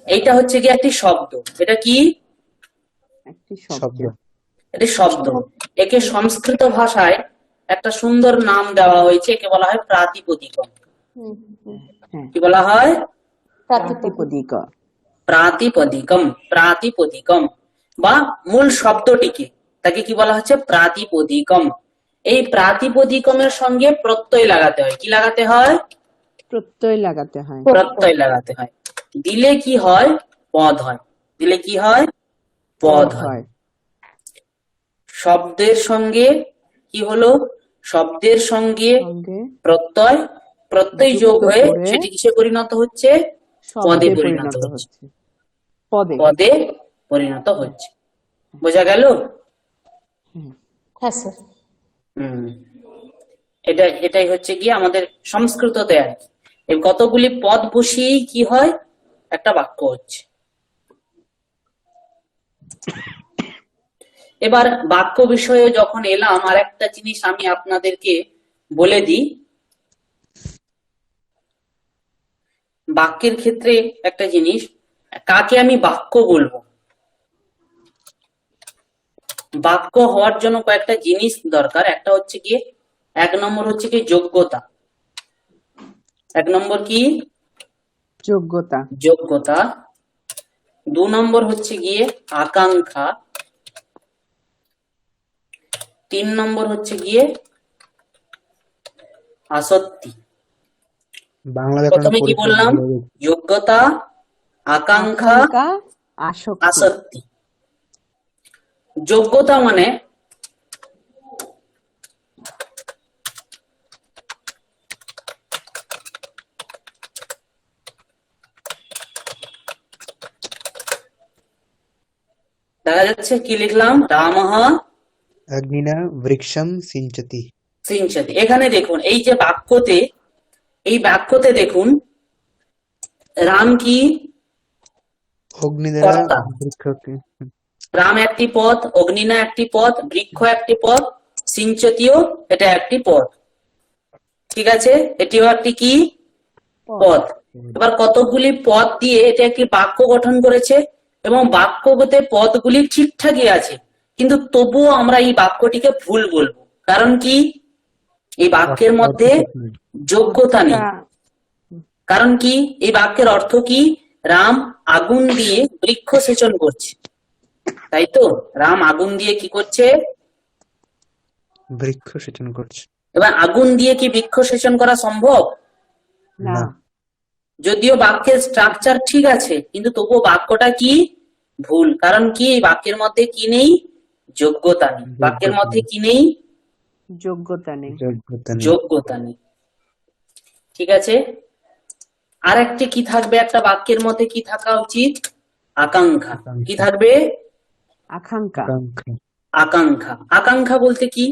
এইটা হচ্ছে কি একটি শব্দ। এটা কি? একটি শব্দ। এটি শব্দ। একে সংস্কৃত ভাষায় একটা সুন্দর নাম দেওয়া হয়েছে, একে বলা হয় প্রাতিপদিকম। হ্যাঁ, কি বলা হয়? প্রাতিপদিক। প্রাতিপদিকম। প্রাতিপদিকম বা মূল শব্দটিকে, তাকে কি বলা হচ্ছে? প্রাতিপদিকম। এই প্রাতিপদিকমের সঙ্গে প্রত্যয় লাগাতে হয়। কি লাগাতে হয়? প্রত্যয় লাগাতে হয়। প্রত্যয় লাগাতে হয়। দিলে কি হয়? পদ হয়। দিলে কি হয়? পদ হয়। শব্দের সঙ্গে কি হলো? শব্দের সঙ্গে প্রত্যয়, প্রত্যয় যোগ হয়ে সেটি কিসে পরিণত হচ্ছে? পদে পরিণত হচ্ছে। পদে পরিণত হচ্ছে। বোঝা গেল? হ্যাঁ স্যার। এটাই হচ্ছে কি আমাদের সংস্কৃততে আর কি। এই কতগুলি পদ বসিয়েই কি হয়? একটা বাক্য হচ্ছে। এবার বাক্য বিষয়ে যখন এলাম, আর একটা জিনিস আমি আপনাদেরকে বলে দিই। বাক্যের ক্ষেত্রে একটা জিনিস, কাকে আমি বাক্য বলবো? বাক্য হওয়ার জন্য কয়েকটা জিনিস দরকার। একটা হচ্ছে কি, এক নম্বর হচ্ছে কি যোগ্যতা। এক নম্বর কি? যোগ্যতা। যোগ্যতা। 2 নম্বর হচ্ছে গিয়ে আকাঙ্ক্ষা। 3 নম্বর হচ্ছে গিয়ে আসক্তি। প্রথমে কি বললাম? যোগ্যতা, আকাঙ্ক্ষা, আসক্তি। যোগ্যতা মানে দেখা যাচ্ছে কি লিখলাম? রামঃ অগ্নিনা বৃক্ষম সিঞ্চতি। সিঞ্চতি। এখানে দেখুন, এই যে বাক্যতে, এই বাক্যতে দেখুন, রাম কি? অগ্নি দ্বারা বৃক্ষকে। রাম একটি পদ, অগ্নিনা একটি পদ, বৃক্ষ একটি পদ, সিঞ্চতিও এটা একটি পদ, ঠিক আছে? এটিও একটি কি? পদ। এবার কতগুলি পদ দিয়ে এটা একটি বাক্য গঠন করেছে, এবং বাক্যতে পদগুলি ঠিকঠাকই আছে, কিন্তু তবুও আমরা এই বাক্যটিকে ভুল বলবো। কারণ কি? এই বাক্যের মধ্যে যোগ্যতা নেই। কারণ কি? এই বাক্যের অর্থ কি? রাম আগুন দিয়ে বৃক্ষ সেচন করছে, তাই তো? রাম আগুন দিয়ে কি করছে? বৃক্ষ সেচন করছে। এবার আগুন দিয়ে কি বৃক্ষ সেচন করা সম্ভব? না। যদিও বাক্যের স্ট্রাকচার ঠিক আছে, কিন্তু তবুও বাক্যটা কি? ভুল। কারণ কি? এই বাক্যের মধ্যে কি নেই? যোগ্যতা নেই। বাক্যের মধ্যে কি নেই? যোগ্যতা নেই। যোগ্যতা নেই, ঠিক আছে? আর একটি কি থাকবে? একটা বাক্যের মধ্যে কি থাকা উচিত? আকাঙ্ক্ষা। কি থাকবে? আকাঙ্ক্ষা। আকাঙ্ক্ষা। আকাঙ্ক্ষা বলতে কি?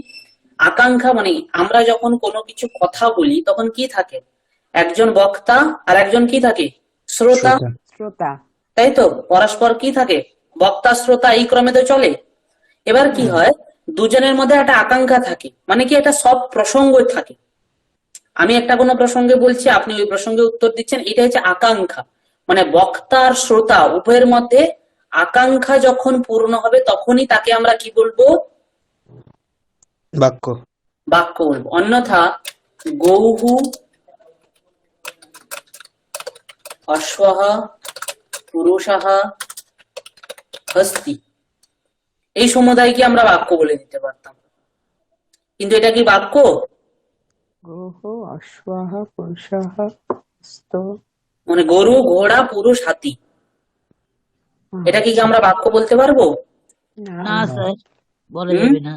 আকাঙ্ক্ষা মানে আমরা যখন কোনো কিছু কথা বলি তখন কি থাকে? একজন বক্তা আর একজন কি থাকে? শ্রোতা। শ্রোতা। শ্রোতা। তাই তো, পরস্পর কি থাকে? বক্তা শ্রোতা এই ক্রমে তো চলে। এবার কি হয়, দুজনের মধ্যে একটা আকাঙ্ক্ষা থাকে, মানে কি একটা সব প্রসঙ্গ থাকে। আমি একটা কোনো প্রসঙ্গে বলছি, আপনি ওই প্রসঙ্গে উত্তর দিচ্ছেন, এটা হচ্ছে আকাঙ্ক্ষা। মানে বক্তা আর শ্রোতা উভয়ের মধ্যে আকাঙ্ক্ষা যখন পূর্ণ হবে তখনই তাকে আমরা কি বলবো? বাক্য। বাক্য বলবো। অন্যথা গৌহু অশ্বহ পুরুষাহ হস্তি এই সমুদায়কে আমরা বাক্য বলে দিতে পারতাম, কিন্তু এটা কি বাক্য? গোহ অশ্বাহ পুরুষাহ স্থ। মানে গরু ঘোড়া পুরুষ হাতি, এটা কি আমরা বাক্য বলতে পারবো? না। না স্যার, বলা হুম? যাবে না,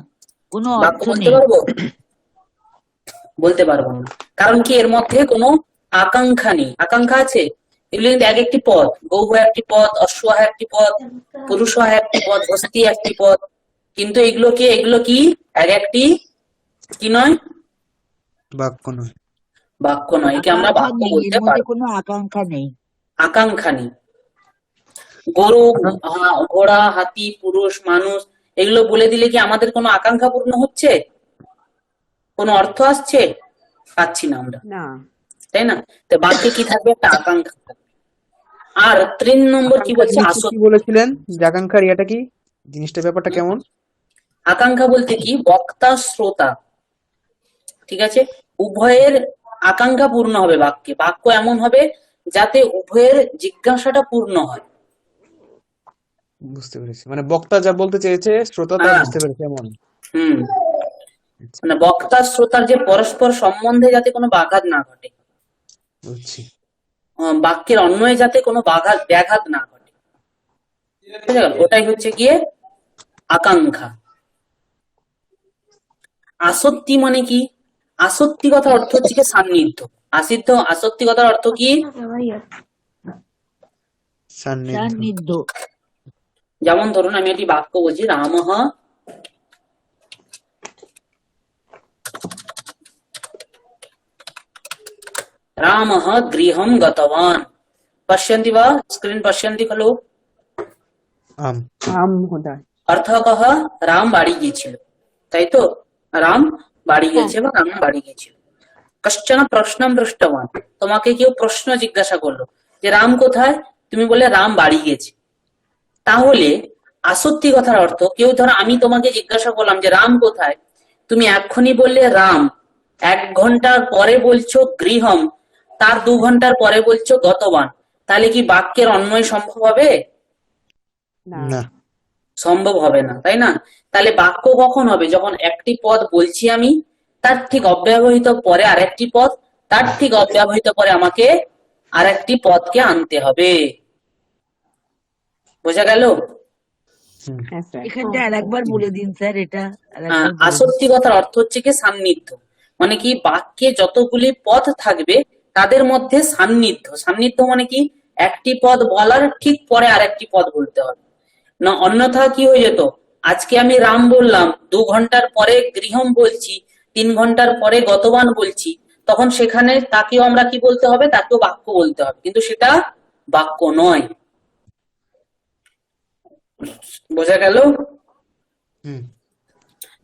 কোনো বাক্য অর্থ বলতে নেই। পারবো? বলতে পারবো না। কারণ কি, এর মধ্যে কোনো আকাঙ্ক্ষা নেই। আকাঙ্ক্ষা আছে, এগুলো কিন্তু এক একটি পদ। গৌহ একটি পদ, অশ্ব একটি পদ, পুরুষ একটি পদ, হস্তি একটি পদ, কিন্তু এগুলো কি এক একটি কি নয়? বাক্য নয়। বাক্য নয়, একে আমরা আকাঙ্ক্ষা বাক্য নেই, এর বলতে মধ্যে পারবো। কোনো আকাঙ্ক্ষা নেই। আকাঙ্ক্ষা নেই। গরু, ঘোড়া, হাতি, পুরুষ, মানুষ এগুলো বলে দিলে কি আমাদের কোনো আকাঙ্ক্ষা পূর্ণ হচ্ছে? কোনো অর্থ আসছে? পাচ্ছি না আমরা, না। তাই না? তো বাক্যে কি থাকবে? একটা আকাঙ্ক্ষা থাকবে। আর 3 নম্বর কি আকাঙ্ক্ষা বলছে? জিনিসটা কি আসক্তি। বলেছিলেন? যে আকাঙ্ক্ষার ইয়াটা কি? জিনিসটা ব্যাপারটা কেমন? আকাঙ্ক্ষা বলতে কি, বক্তা শ্রোতা, ঠিক আছে, উভয়ের আকাঙ্ক্ষা পূর্ণ হবে বাক্যে। বাক্য এমন হবে যাতে উভয়ের জিজ্ঞাসাটা পূর্ণ হয়। বুঝতে পেরেছি, মানে বক্তা যা বলতে চেয়েছে শ্রোতা তা হ্যাঁ। বুঝতে পেরেছে এমন। হুম। মানে বক্তা শ্রোতার যে পরস্পর সম্বন্ধে যাতে কোনো ব্যাঘাত না ঘটে, বুঝছি। বাক্যের অন্বয়ে যাতে কোনো ব্যাঘাত না ঘটে, বুঝে গেল? ওটাই হচ্ছে গিয়ে আকাঙ্ক্ষা। আসক্তি মানে কি? আসক্তি কথার অর্থ হচ্ছে কি সান্নিধ্য। আসক্তি কথার অর্থ কি? সান্নিধ্য। সান্নিধ্য। যেমন ধরুন আমি একটি বাক্য বলছি, রামः গৃহं গতवान्। पश्यन्ति वा? स्क्रीन पश्यन्ति खलु? আম। আম মহোদয়। অর্থ কহ, রাম বাড়ি গিয়েছিল, তাই তো? রাম বাড়ি গেছে বা রাম বাড়ি গিয়েছিল। কশ্চন প্রশ্নম পৃষ্টবান, তোমাকে কেউ প্রশ্ন জিজ্ঞাসা করলো যে রাম কোথায়? তুমি বললে রাম বাড়ি গেছে। তাহলে আসক্তি কথার অর্থ, কেউ ধরো আমি তোমাকে জিজ্ঞাসা করলাম যে রাম কোথায়, তুমি এক্ষুনি বললে রাম, 1 ঘন্টার পরে বলছো গৃহম, তার 2 ঘন্টার পরে বলছো গতবান, তাহলে কি বাক্যের অন্বয় সম্ভব হবে? না। না। সম্ভব হবে না, তাই না? তাহলে বাক্য কখন হবে? যখন একটি পদ বলছি আমি, তার ঠিক অব্যবহিত পরে আরেকটি পদ, তার ঠিক অব্যবহিত পরে আমাকে আরেকটি পদকে আনতে হবে। বোঝা গেল? হ্যাঁ স্যার। এখানটা আরেকবার বলে দিন স্যার, এটা আরেকবার বলে দিন। আসক্তি কথার অর্থ হচ্ছে কি সান্নিধ্য, মানে কি বাক্যে যতগুলি পদ থাকবে তাদের মধ্যে সান্নিধ্য। সান্নিধ্য মানে কি, একটি পদ বলার ঠিক পরে আরেকটি পদ বলতে হবে না, অন্যথা কি হয়ে যেত, আজকে আমি রাম বললাম, 2 ঘন্টার পরে গৃহম বলছি, 3 ঘন্টার পরে গতবান বলছি, তখন সেখানে তাকেও আমরা কি বলতে হবে? তাকেও বাক্য বলতে হবে, কিন্তু সেটা বাক্য নয়। বোঝা গেল? হুম।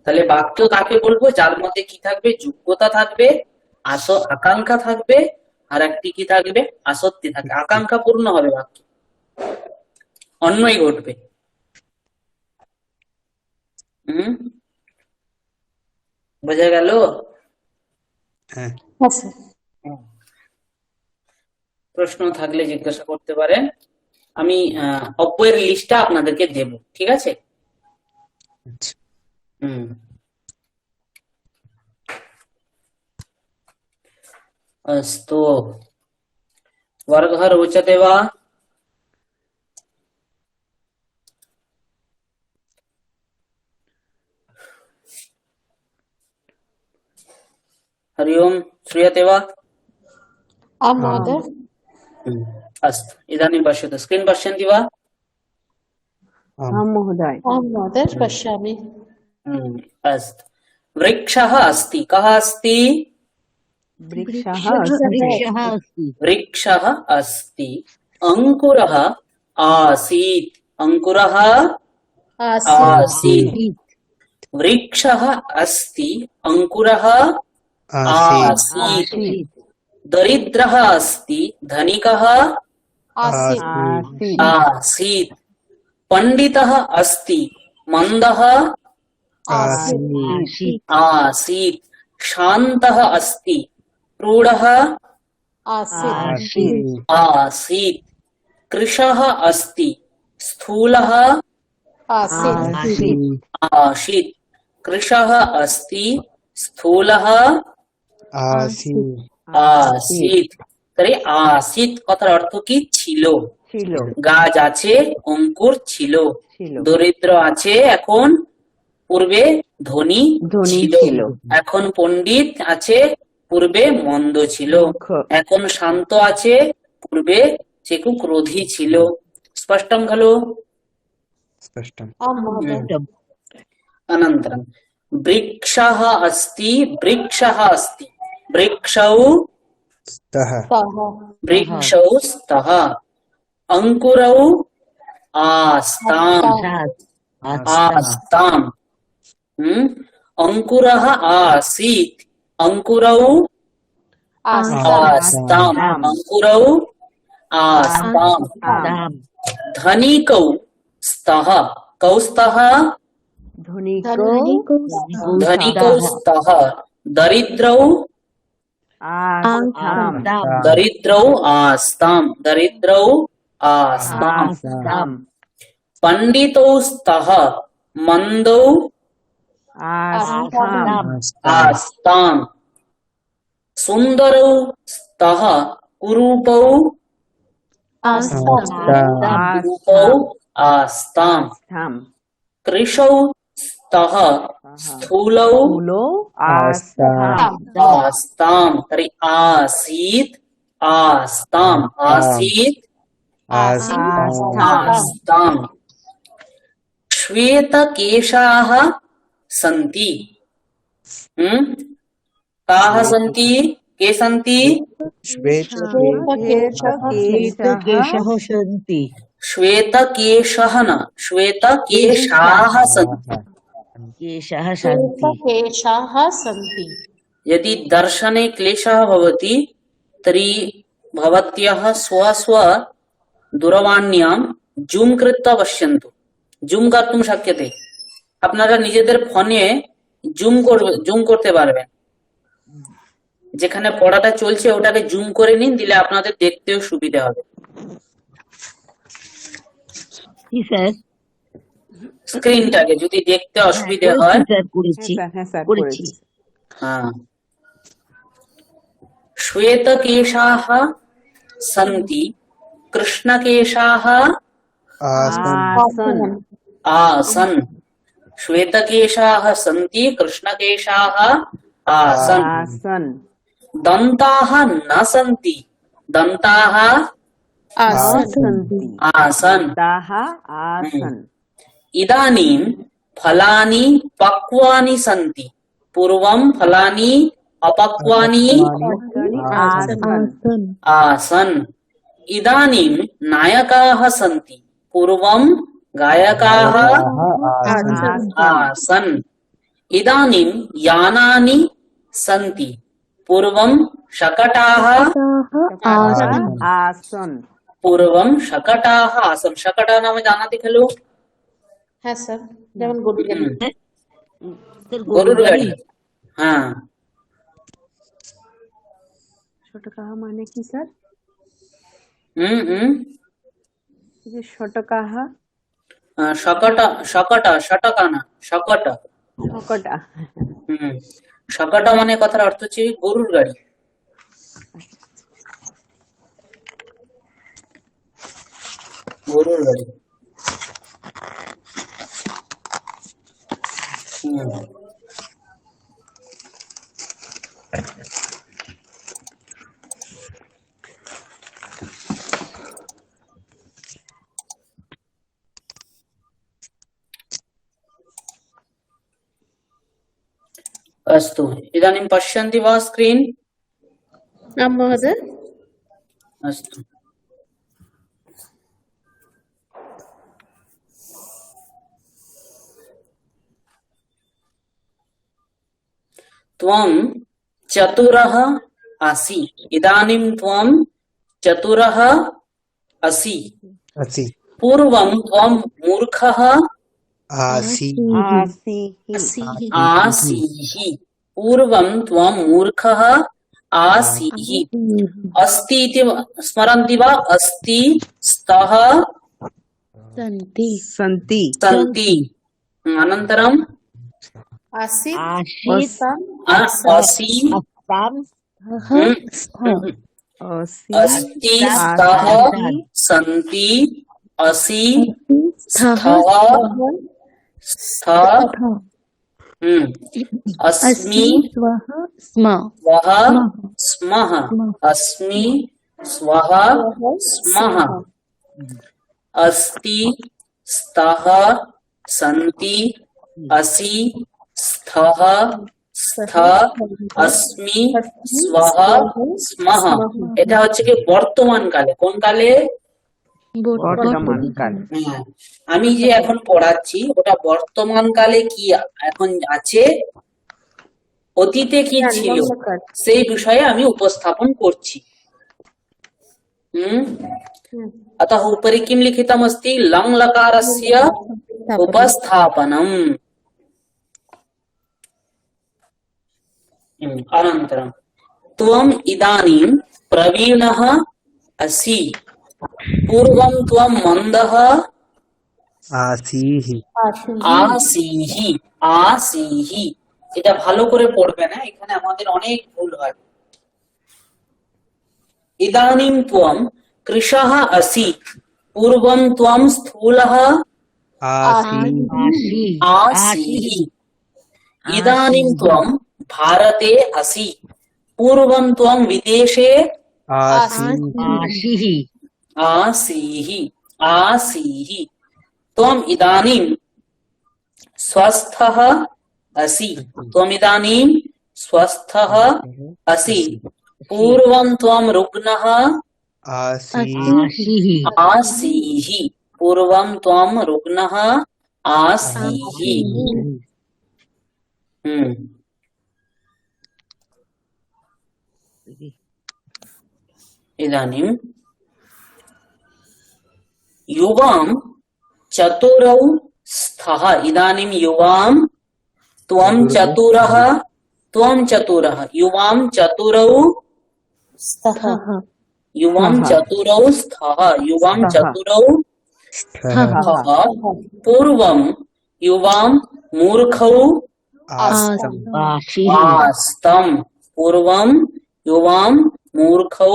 তাহলে বাক্য কাকে বলবো? যার মধ্যে কি থাকবে? যোগ্যতা থাকবে, আকাঙ্ক্ষা থাকবে, আর একটি কি থাকবে? আসক্তি থাকবে। আকাঙ্ক্ষা পূর্ণ হবে বাক্য, অন্যই ঘটবে। বোঝা গেল? হ্যাঁ। আচ্ছা, প্রশ্ন থাকলে জিজ্ঞাসা করতে পারেন। আমি অব্যয়ের লিস্টটা আপনাদেরকে দেব, ঠিক আছে? আচ্ছা। अस्तु। वर्गः रोचते वा? हरि ओम, श्रूयते वा? आं महोदय। अस्तु, इदानीं पश्यतु, स्क्रीन् पश्यन्ति वा? आम्। आं महोदय। आं महोदय, पश्यामि। अस्तु। वृक्षः अस्ति। कः अस्ति? वृक्षः वृक्षः अस्ति वृक्षः अस्ति। अंकुरः आसीत्। अंकुरः आसीत् आसीत्। वृक्षः अस्ति। अंकुरः आसीत् आसीत्। आसीत् दरिद्रः अस्ति। धनिकः आसीत् आसीत् आसीत्। पंडितः अस्ति। मंदः आसीत् आसीत् आसीत्। शान्तः अस्ति। क्रूरः आसीत् आसीत् आसीत्। कृशः अस्ति। स्थूलः आसीत् आसीत् आसीत्। कृशः अस्ति। स्थूलः आसीत् आसीत्। তাহলে আসিত কথার অর্থ কি? ছিল। ছিল গাছ আছে, অঙ্কুর ছিল। ছিল দরিদ্র আছে, এখন পূর্বে ধনী ধনী ছিল। ছিল। এখন পণ্ডিত আছে, পূর্বে মন্দ ছিল। মূর্খ। এখন শান্ত আছে, পূর্বে সে খুব ক্রোধী ছিল। স্পষ্টম খলু? स्पष्टम् आं महोदय अनन्तरं वृक्षः अस्ति। वृक्षः अस्ति। वृक्षौ स्तः सः वृक्षौ स्तः। अंकुरौ आस्ताम् आस्ताम्। अंकुरः आसीत्। अंकुरौ आस्ताम्। अंकुरौ आस्ताम्। धनिकौ स्तः। कौ स्तः? धनिको धनिकौ स्तः। दरिद्रौ आस्ताम् दरिद्रौ आस्ताम्। दरिद्रौ आस्ताम्। पंडितौ स्तः। मंदौ आस्ताम् आस्ताम्। सुन्दरौ स्तः। कुरूपौ कुरूपौ आस्ताम्। आस्ताम् कृशौ स्तः। स्थूलौ स्थूलो आस्ताम् आस्ताम्। तर्हि आसीत् आस्ताम्। आसीत् आस्ताम्। श्वेतकेशाः सन्ति। काः सन्ति? के सन्ति? केशः सन्ति श्वेतकेशः न, श्वेतकेशाः सन्ति। केशः सन्ति केशाः सन्ति यदि दर्शने क्लेशः भवति तर्हि भवत्यः स्व दूरवाण्यां জুম कृत्वा पश्यन्तु। জুম कर्तुं शक्यते। আপনারা নিজেদের ফোনে জুম করতে পারবেন। যেখানে পড়াটা চলছে ওটাকে জুম করে নিন, দিলে আপনাদের দেখতেও সুবিধা হবে। কি স্যার স্ক্রিনটাকে যদি দেখতে অসুবিধা হয়। স্যার করেছি হ্যাঁ স্যার করেছি করেছি हाँ। श्वेतकेशाः सन्ति। कृष्णकेशाः आसन आसन्। श्वेतकेशाः सन्ति। कृष्णकेशाः आसन्। आसन दन्ताः न सन्ति। दन्ताः आसन्ति आसन्। दाः आसन इदानीं फलानि पक्वानि सन्ति। पूर्वं फलानि अपक्वानि आसन आसन्। इदानीं नायकाः सन्ति। पूर्वं गायकाः आसन्। इदानीं यानानि सन्ति। पूर्वं शकटाः आसन पूर्वं शकटाः आसन्। शकटा नाम जानाति खलु? হ্যাঁ স্যার যেমন গরুর গাড়ি স্যার গরুর গাড়ি। হ্যাঁ ছোট কাহা মানে কি স্যার? হুম হুম এই যে ছোট কাহা शकट शकट शटका ना शकट। শকটা शकट মানে কথার অর্থ হচ্ছে গরুর গাড়ি। গরুর গাড়ি। अस्तु इदानीं पश्यन्ति वा स्क्रीन् आं महोदय। अस्तु त्वं चतुरः असि इदानीं त्वं चतुरः असि असि पूर्वं त्वं मूर्खः आसि आसीः आसीः पूर्वं त्वं मूर्खः आसीः अस्ति इति स्मरन्ति वा अस्ति स्तः सन्ति सन्ति सन्ति अनन्तरं आसीत् आसीत् असि अस्ताम् असि अस्ति स्तः सन्ति असि स्थः स्थ अस्मि स्वः स्मः अस्मि स्वः स्मः अस्ति स्तः सन्ति असि स्थः স্থ अस्मि स्वः স্মः এটা হচ্ছে কি বর্তমান কালে কোন কালে বর্তমান কাল হ্যাঁ, আমি যে এখন পড়াচ্ছি ওটা বর্তমান কালে কি এখন আছে অতীতে কি ছিল সেই বিষয়ে আমি উপস্থাপন করছি अतः उपरि किं लिखितमस्ति लङ् लकारस्य उपस्थापनम् अनन्तरं त्वम् इदानीं प्रवीणः असि पूर्वं त्वं मन्दः आसीः आसीः आसीः এটা ভালো করে পড়বে না এখানে আমাদের অনেক ভুল হয় इदानीं त्वं कृशः असि पूर्वं त्वं स्थूलः आसीः इदानीं त्वं भारते असि पूर्वं त्वं विदेशे आसीः आसीः आसीः त्वम् इदानीं स्वस्थः असि त्वम् इदानीं स्वस्थः असि पूर्वं त्वं रुग्णः आसीः पूर्वं त्वं रुग्णः आसीः इदानीं युवां चतुरौ स्तः इदानीं युवां त्वं चतुरः युवां चतुरौ स्तः युवां चतुरौ स्तः युवां चतुरौ स्तः पूर्वं युवां मूर्खौ आस्तं पूर्वं युवां मूर्खौ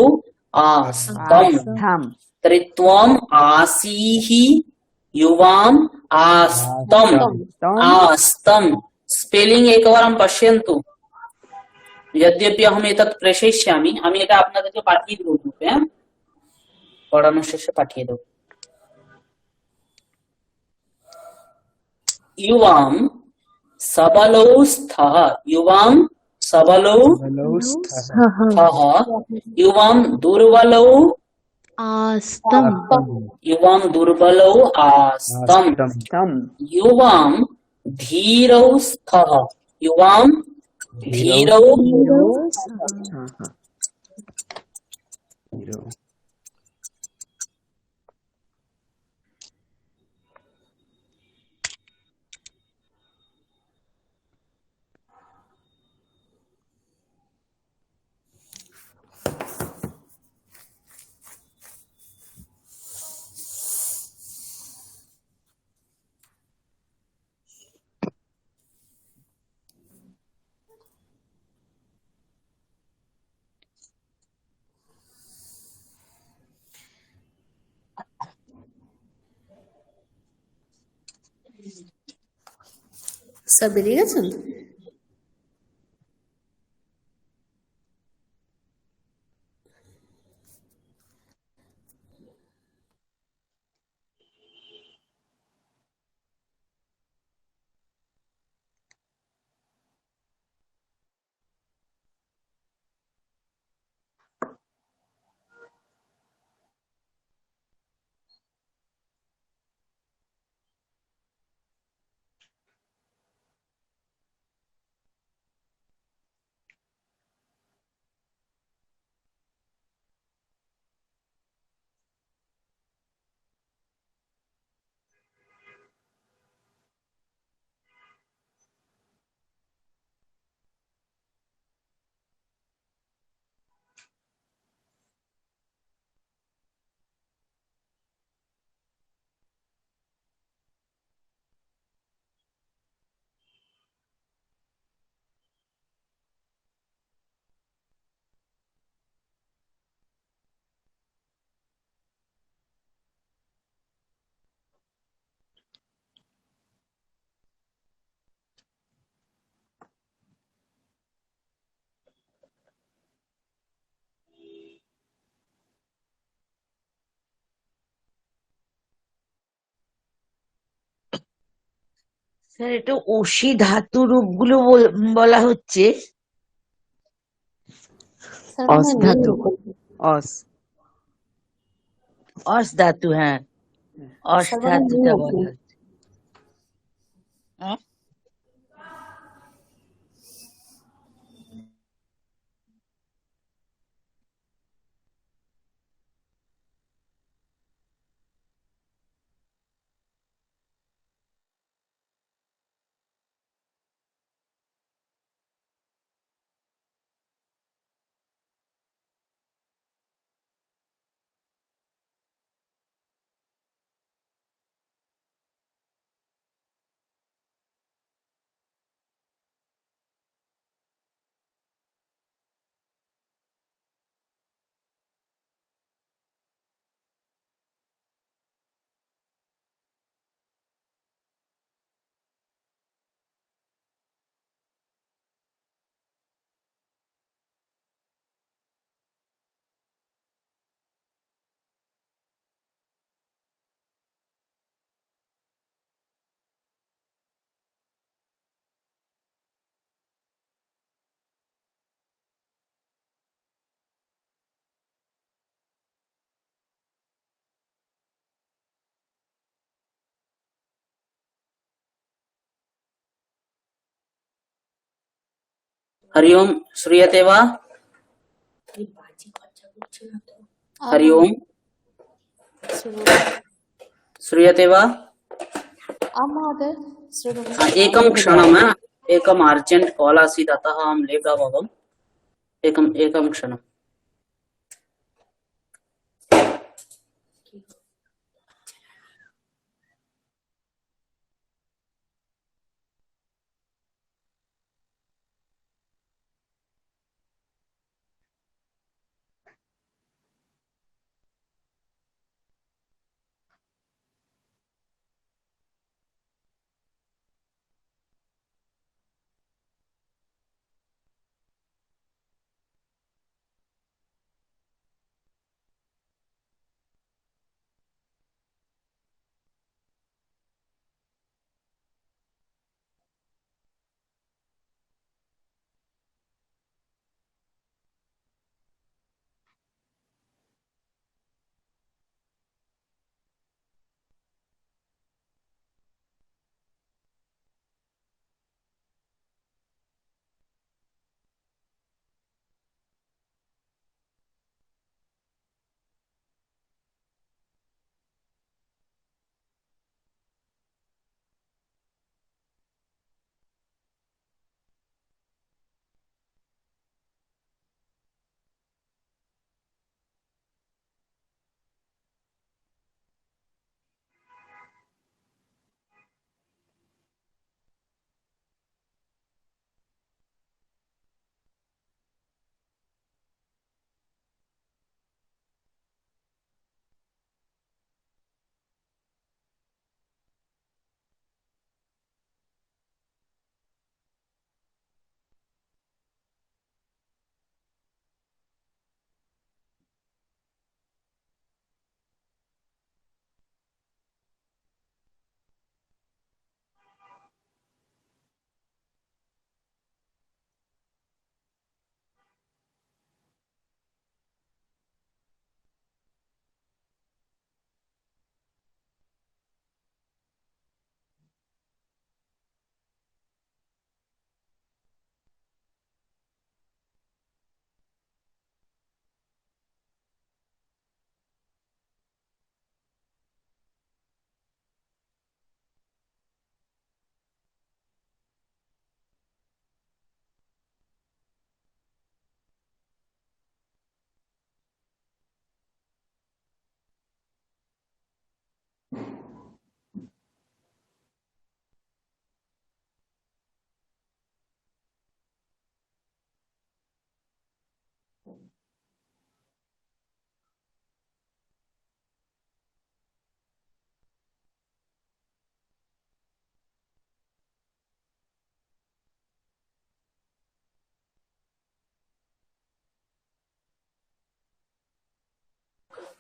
आस्तं तर्हि त्वम् आसीः युवाम् आस्तम् आस्तम् स्पेलिंग एकवारं पश्यन्तु यद्यपि अहम् एतत् प्रेषयिष्यामि আমি এটা আপনাদেরকে পাঠিয়ে দেব গ্রুপে পড়ানো শেষে পাঠিয়ে দেব युवां सबलौ स्तः युवां सबलौ स्तः युवां दुर्बलौ युवां दुर्बलौ आस्तम् युवां धीरौ स्तः युवां धीरौ সব বেরিয়ে গেছেন স্যার এটা অসি ধাতু রূপগুলো বলা হচ্ছে। স্যার অস মানে ধাতু নেই। অস অস ধাতু, হ্যাঁ অস স্যার মানে নেই ধাতুটা আছে। বলা হচ্ছে। হ্যাঁ? हरिओम श्रूयते वा? हरिओम श्रुणोमि। श्रूयते वा? आं महोदय श्रुणोमि। एकं क्षणं, एकम् अर्जेंट कॉल आसीत् अतः अहं लेट् अभवम्। एकं क्षणम्।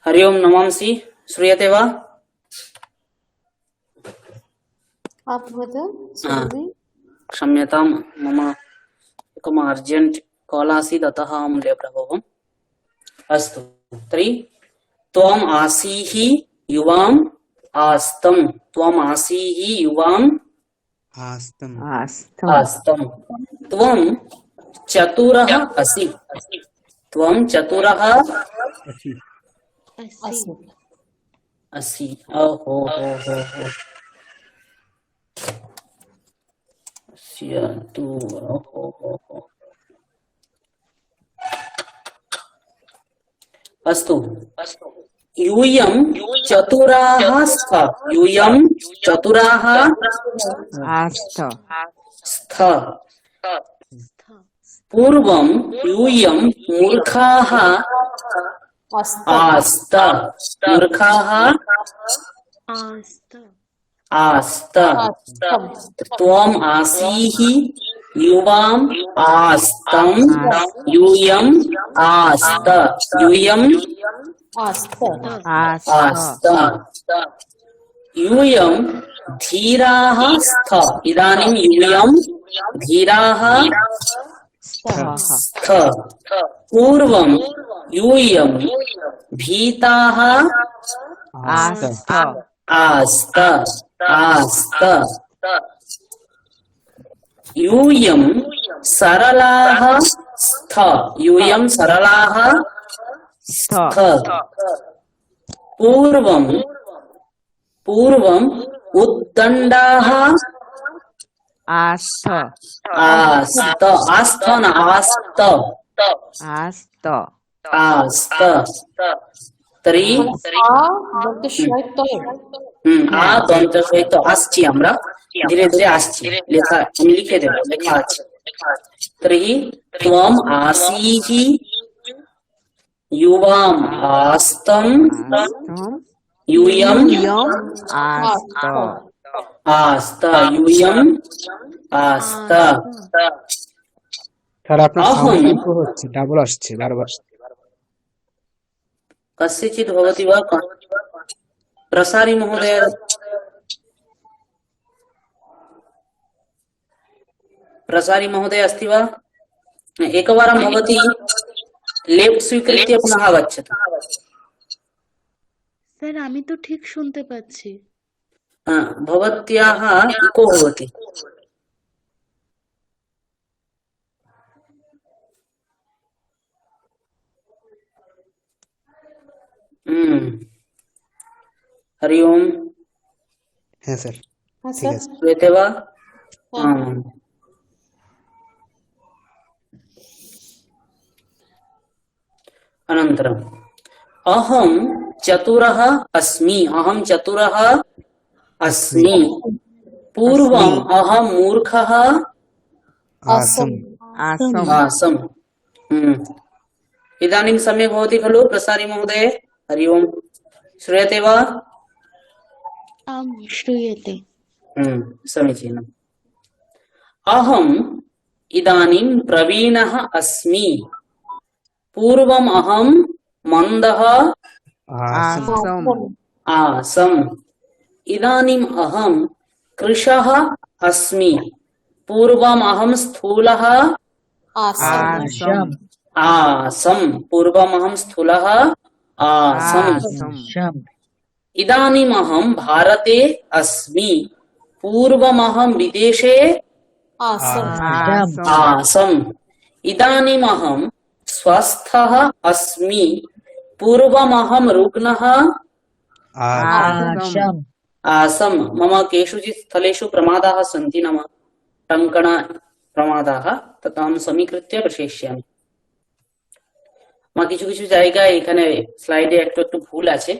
हरिओम नमांसि श्रूयते वा? आप वद स्वामी क्षम्यतां मम एकम् अर्जेण्ट् काल् आसीत् अतः अहं लेप् अभवम्। अस्तु तर्हि त्वम् आसीः युवाम् आस्तम्, त्वम् आसीः युवाम् आस्तम् आस्तम आस्तम्, त्वं चतुरः असि, त्वं चतुरः अस्मि असि। ओहो हो हो हो ओहो हो हो। अस्तु यूयं चतुराः स्त, यूयं चतुराः आस्त स्थ, पूर्वं यूयं मूर्खाः अस्त आस्त, मूर्खाः आस्त, आस्तम त्वम् आसीः युवाम् आस्तम्, यूयम् आस्त, यूयम् आस्त आस्त आस्त, यूयं धीराः स्थ, इदानीं यूयं धीराः स्थः स्थ, पूर्वं यूयं भीताः आस्त आस्त आस्त, यूयं सरलाः स्थ, यूयं सरलाः स्थ, पूर्वं पूर्वं उद्दण्डाः आस्त आस्त, आस्त न आस्त आस्त आस्त, तर्हि आ দন্ত শয় ত আ দন্ত সহিত আসছি আমরা, ধীরে ধীরে আসছি, লেখা আমি লিখে দেব, লেখা আছে। তর্হি ত্বম আসিः युवाम् आस्तम् आस्तम यूयम् यूयम् आस्त आस्त, यूयम् आस्त। স্যার আপনার अहं সাউন্ড ইকো হচ্ছে, ডাবল আসছে বারবার। कस्यचित् भवति वा प्रसारी महोदय, प्रसारी महोदय अस्ति वा? एकवारं भवती लेफ्ट स्वीकृत्य पुनः आगच्छतु। স্যার আমি তো ঠিক শুনতে পাচ্ছি। भवत्याः इको भवति। हरि ओम। হ্যাঁ স্যার হ্যাঁ ঠিক স্যার আছে। श्रूयते वा? হ্যাঁ आम्। अनन्तरम् अहं चतुरः अस्मि, अहं चतुरः अस्मि, पूर्वम् अहं मूर्खः आसम् आसम आसम्। इदानीं सम्यक् भवति खलु प्रसारी महोदय? हरि ओम्। श्रूयते वा? आम् श्रूयते। समीचीनम्। अहम् इदानीं प्रवीणः अस्मि, पूर्वम् अहं मन्दः आसम् आसम आसम्, इदानीम् अहं कृशः अस्मि, पूर्वम् अहं स्थूलः आसम आसम आसम्, पूर्वम् अहं स्थूलः आसम्, आसम इदानीम् अहं भारते अस्मि, पूर्वम् अहं विदेशे आसम आसम आसम्, इदानीम् अहं स्वस्थः अस्मि, पूर्वम् अहं रुग्णः आसम आसम्। मम केषुचित् स्थलेषु प्रमादाः सन्ति, नाम टङ्कण प्रमादाः, तत् अहं समीकृत्य प्रेषयिष्यामि। কিছু কিছু জায়গায় এখানে স্লাইডে একটু একটু ভুল আছে,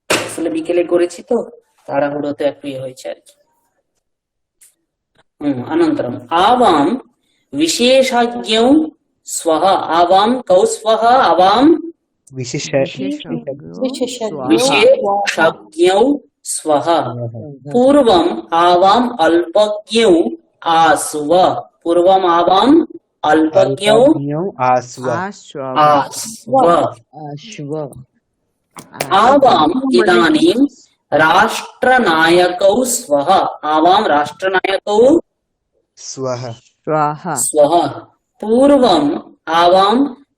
আসলে বিকেলে করেছি তো তাড়াহুড়োতে একটু হয়েছে আর কি। अनन्तरम् आवां विशेषज्ञौ स्वः, आवां कौ स्वः, आवां विशेषज्ञौ स्वः, पूर्वम् आवाम् अल्पज्ञौ आस्व, पूर्वम् आवाम् अल्पज्ञौ आस्व आस्व, आवाम् इदानीं राष्ट्रनायकौ स्वः आवां राष्ट्रनायकौ स्वः स्वाहा स्वः पूर्वम् आवां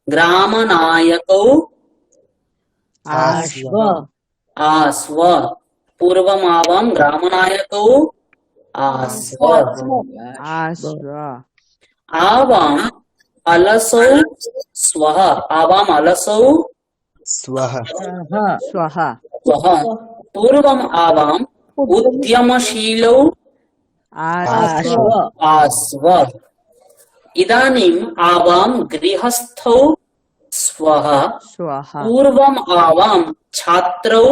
ग्रामनायकौ आश्व आस्व पूर्वम् आवां ग्रामनायकौ आस्व आश्व आवाम् अलसौ स्वः आवाम् अलसौ स्वः स्वः स्वः पूर्वम् आवाम् उद्यमशीलौ आश्व आस्व इदानीम् आवां गृहस्थौ स्वः स्वः पूर्वम् आवां छात्रौ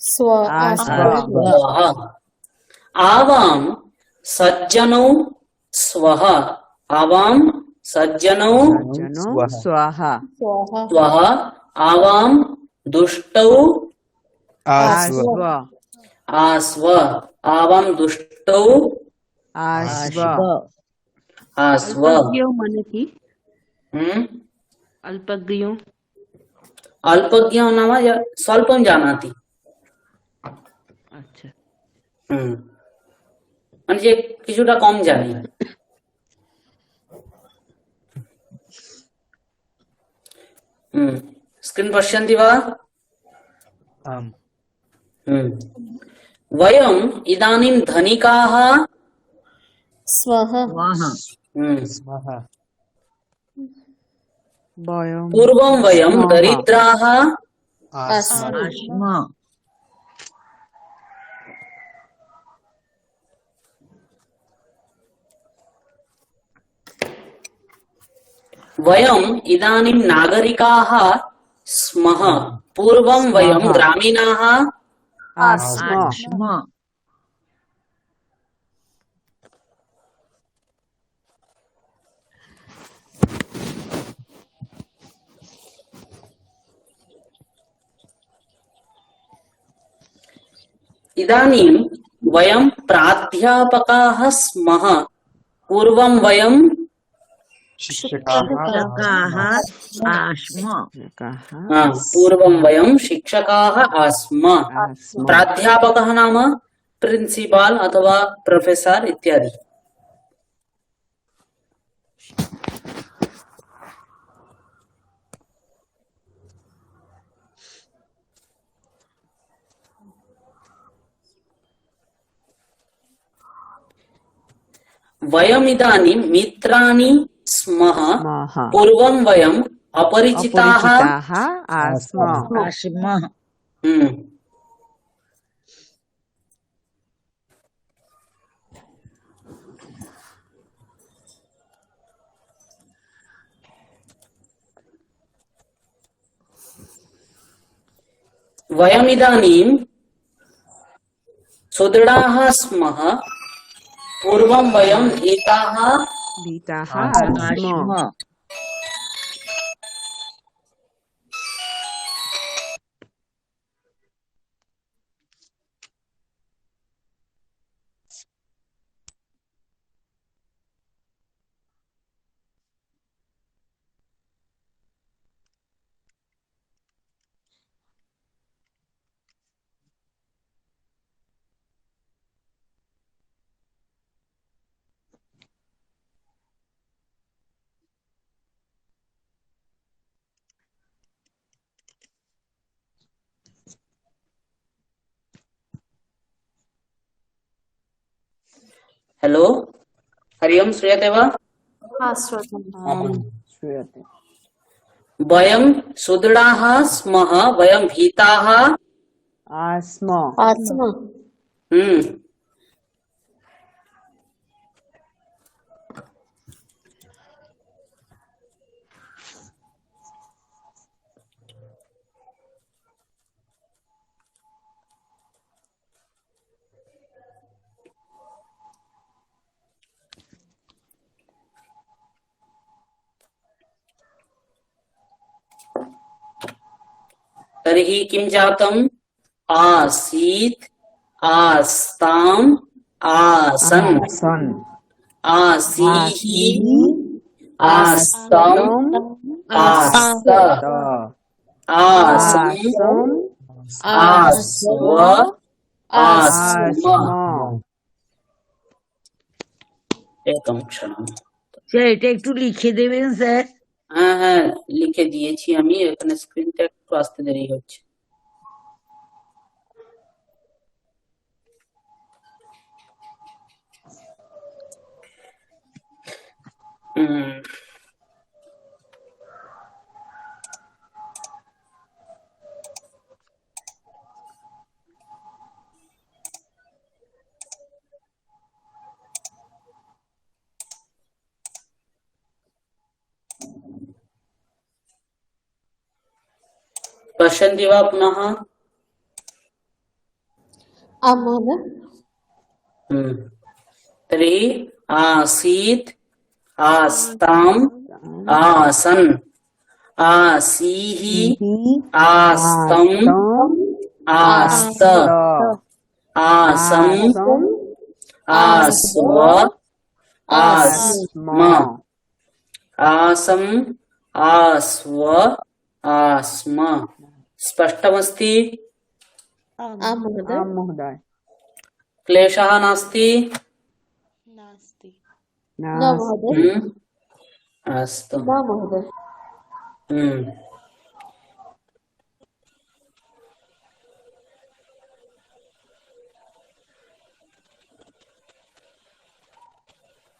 स्व आस्व स्वः आवां सज्जनौ स्वः आवां सज्जनौ जनो स्वः स्वाहा स्वः स्वः आवां दुष्टौ आस्व आस्व आस्व आवां दुष्टौ आस्व आस्व अल्पज्ञो मन की हम्म अल्पज्ञो अल्पज्ञ नाम स्वल्पं जानाति अच्छा মানে যে কিছুটা কম জানি स्क्रीन् पश्यन्ति वा आम् वयम् इदानीं धनिकाः स्वः स्वः वयं पूर्वं वयं स्मः दरिद्राः आस्म आश्म वयम् इदानीं नागरिकाः स्मः पूर्वं वयं ग्रामीणाः आस्म आश्म इदानीं वयं प्राध्यापकाः स्मः पूर्वं वयं शिक्षकाः शिक्षकाः आश्म पूर्वं वयं शिक्षकाः आस्म आस्म प्राध्यापकः नाम प्रिन्सिपाल् अथवा प्रोफेसर् इत्यादि वयमिदानीं मित्राणि स्मः स्मः पूर्वं वयम् अपरिचिताः अपरिचिताः आस्म आश्म हम्म। वयमिदानीं सुदृढाः स्मः पूर्वं वयं भीताः भीताः आस्म आश्म हेलो हरि ओम् श्रूयते वा श्रूयते वयं सुदृढाः स्मः वयं भीताः आस्म आत्मा हम्म। तर्हि किं जातम् आसीत् आस्ताम् आसन् सन् आसीः आस्तम् आस्त आसम् आस्व आस्म। आस्म। একদম ক্ষণম। স্যার এটা একটু লিখে দেবেন স্যার। হ্যাঁ হ্যাঁ, লিখে দিয়েছি আমি, এখানে স্ক্রিনটা একটু আসতে দেরি হচ্ছে। হুম, पश्यन्ति वा पुनः? आं महोदय। तर्हि आसीत्, आस्ताम्, आसन्, आसीः, आस्तम्, आस्त, आसम्, आस्व, आस्म, आसम्, आस्व, आस्म। स्पष्टमस्ति? आं महोदय। आम् महोदय। क्लेशः नास्ति? न महोदय। अस्तु। न महोदय।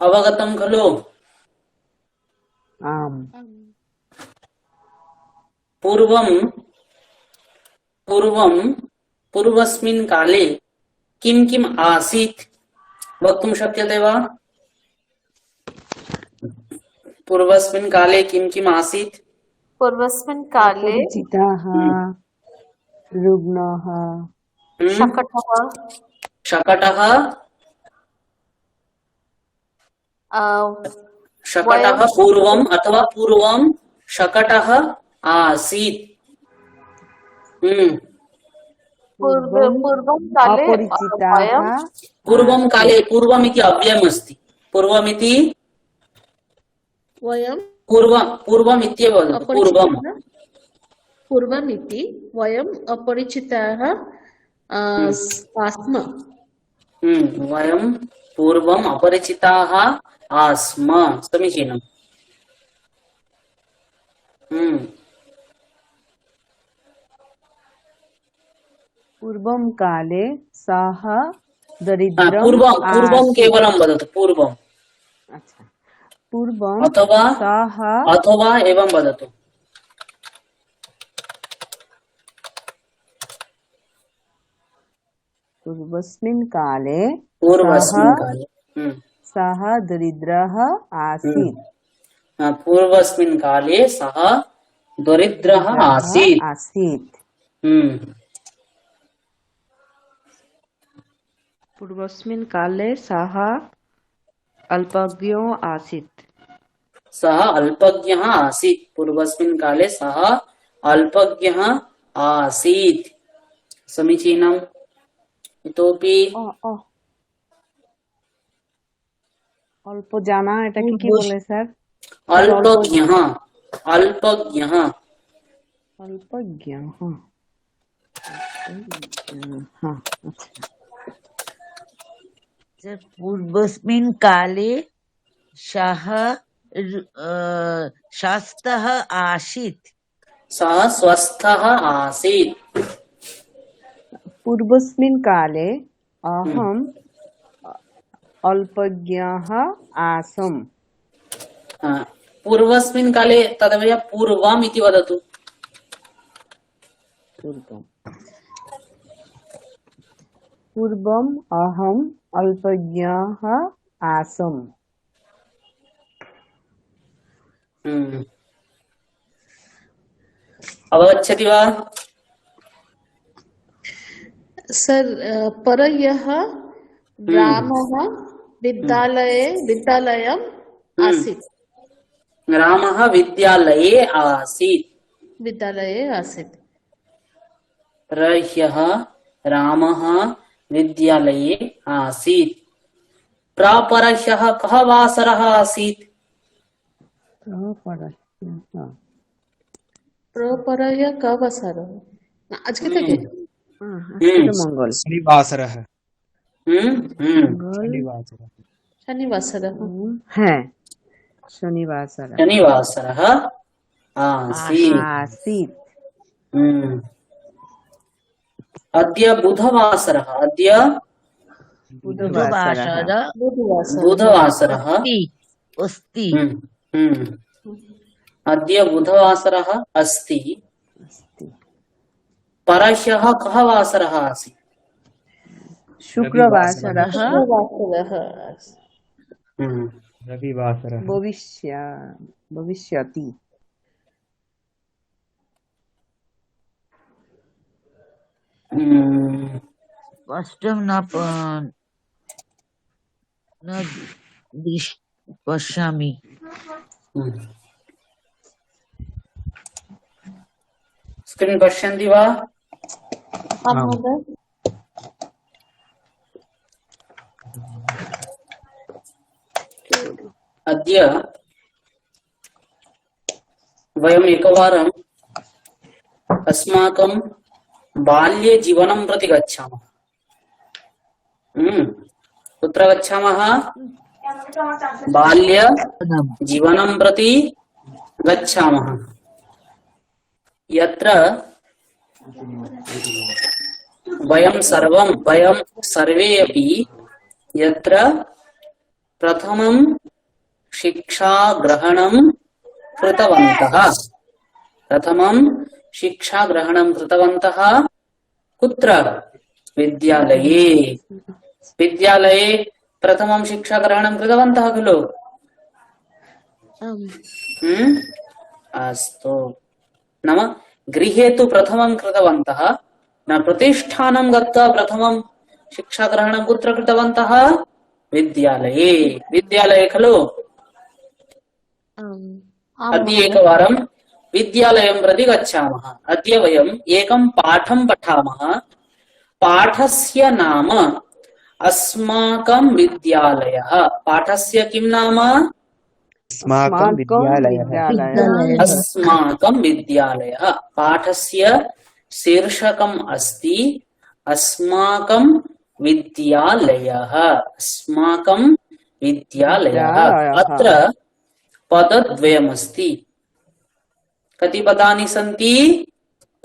अवगतं खलु? आम्। पूर्वस्मिन् काले किं किम् आसीत् वक्तुं शक्यते वा? पूर्वस्मिन् काले किं किम् आसीत्? पूर्वस्मिन् काले अपरिचिताः, रुग्णाः, शकटः, शकटः, शकटः वयं पूर्वम् अथवा पूर्वं शकटः आसीत्। पूर्वं काले अपरिचिताः, वयं पूर्वं काले, पूर्वमिति अव्ययमस्ति। पूर्वमिति पूर्वमित्येव वदतु। पूर्वम्। पूर्वमिति वयम् अपरिचिताः आस्म। वयं पूर्वम् अपरिचिताः आस्म। समीचीनम्। पूर्वं काले सः दरिद्रम् पूर्वं केवलं वदतु। पूर्वम् अच्छा, पूर्वं अथवा सः एवं वदतु। पूर्वस्मिन् काले सः दरिद्रः आसीत्। पूर्वस्मिन् काले सः दरिद्रः आसीत्। पूर्वस्मिन् काले सः अल्पज्ञो आसीत्। सः अल्पज्ञः आसीत्। पूर्वस्मिन् काले सः अल्पज्ञः आसीत्। समीचीनम्। इतोपि অল্প জানা এটাকে কি বলে স্যার? अल्पज्ञः। अल्पज्ञः অল্পজ্ঞ। হ্যাঁ হ্যাঁ আচ্ছা। স্যার पूर्वस्मिन् काले सः स्वस्थः आसीत्। सः स्वस्थः आसीत्। पूर्वस्मिन् काले अहम् अल्पज्ञः आसम्। पूर्वस्मिन् काले तदपि पूर्वम् इति वदतु। पूर्वम् अहम् अल्पज्ञः आसम्। अवगच्छति वा? सर परह्यः रामः विद्यालयम् आसीत्। रामः विद्यालये आसीत्। परह्यः रामः विद्यालये आसीत्। प्रापरह्यः कः वासरः आसीत्? प्रपरह्यः कः वासरः? आज के থেকে আজকে তো মঙ্গল। शनिवासरः हम्म মঙ্গল, शनिवासरः शनिवासरः হ্যাঁ শনিবাসর शनिवासरः आसीत् आसीत्। हम्म अद्य बुधवासरः अद्य बुधवासरः बुधवासर बुधवासरः बुधवासरः अस्ति अस्ति हम्म अद्य बुधवासरः अस्ति अस्ति। परह्यः कः वासरः आसीत् शुक्रवासरः शुक्रवासरः हम्म रविवासरः भविष्यति। स्पष्टं न पश्यामि। स्क्रीन् पश्यन्ति वा आम् महोदय अद्य वयम् एकवारम् अस्माकं बाल्यजीवनं प्रति गच्छामः। कुत्र गच्छामः बाल्यजीवनं प्रति गच्छामः यत्र वयं सर्वे अपि यत्र प्रथमं शिक्षाग्रहणं कृतवन्तः कुत्र विद्यालये प्रथमं शिक्षाग्रहणं कृतवन्तः खलु अस्तु नाम गृहे तु प्रथमं कृतवन्तः न प्रतिष्ठानं गत्वा प्रथमं शिक्षाग्रहणं कुत्र कृतवन्तः विद्यालये खलु अद्य एकवारं विद्यालयं प्रति गच्छामः। अद्य वयम् एकं पाठं पठामः। पाठस्य नाम अस्माकं विद्यालयः। पाठस्य किं नाम अस्माकं विद्यालयः। पाठस्य शीर्षकम् अस्ति अस्माकं विद्यालयः। अत्र पदद्वयमस्ति। कति पदानि सन्ति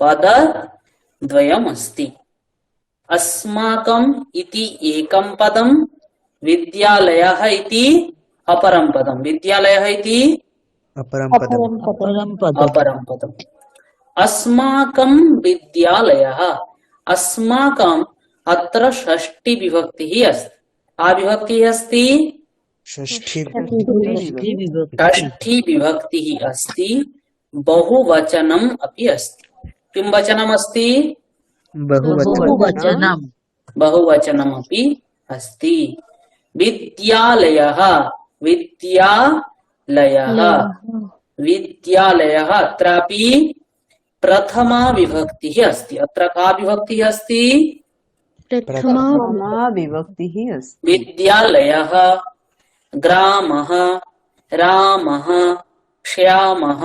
पदद्वयमस्ति। अस्माकम् इति एकं पदं विद्यालयः इति अपरं पदं विद्यालयः इति अपरं पदम् अस्माकं विद्यालयः अस्माकम् अत्र षष्ठी विभक्तिः अस्ति। विभक्तिः अस्ति षष्ठी विभक्तिः अस्ति। बहुवचनम् अपि अस्ति। किं वचनम् अस्ति बहुवचनम् अपि अस्ति। विद्यालयः अत्रापि प्रथमा विभक्तिः अस्ति। अत्र का विभक्तिः अस्ति प्रथमा विभक्तिः अस्ति। विद्यालयः ग्रामः रामः श्यामः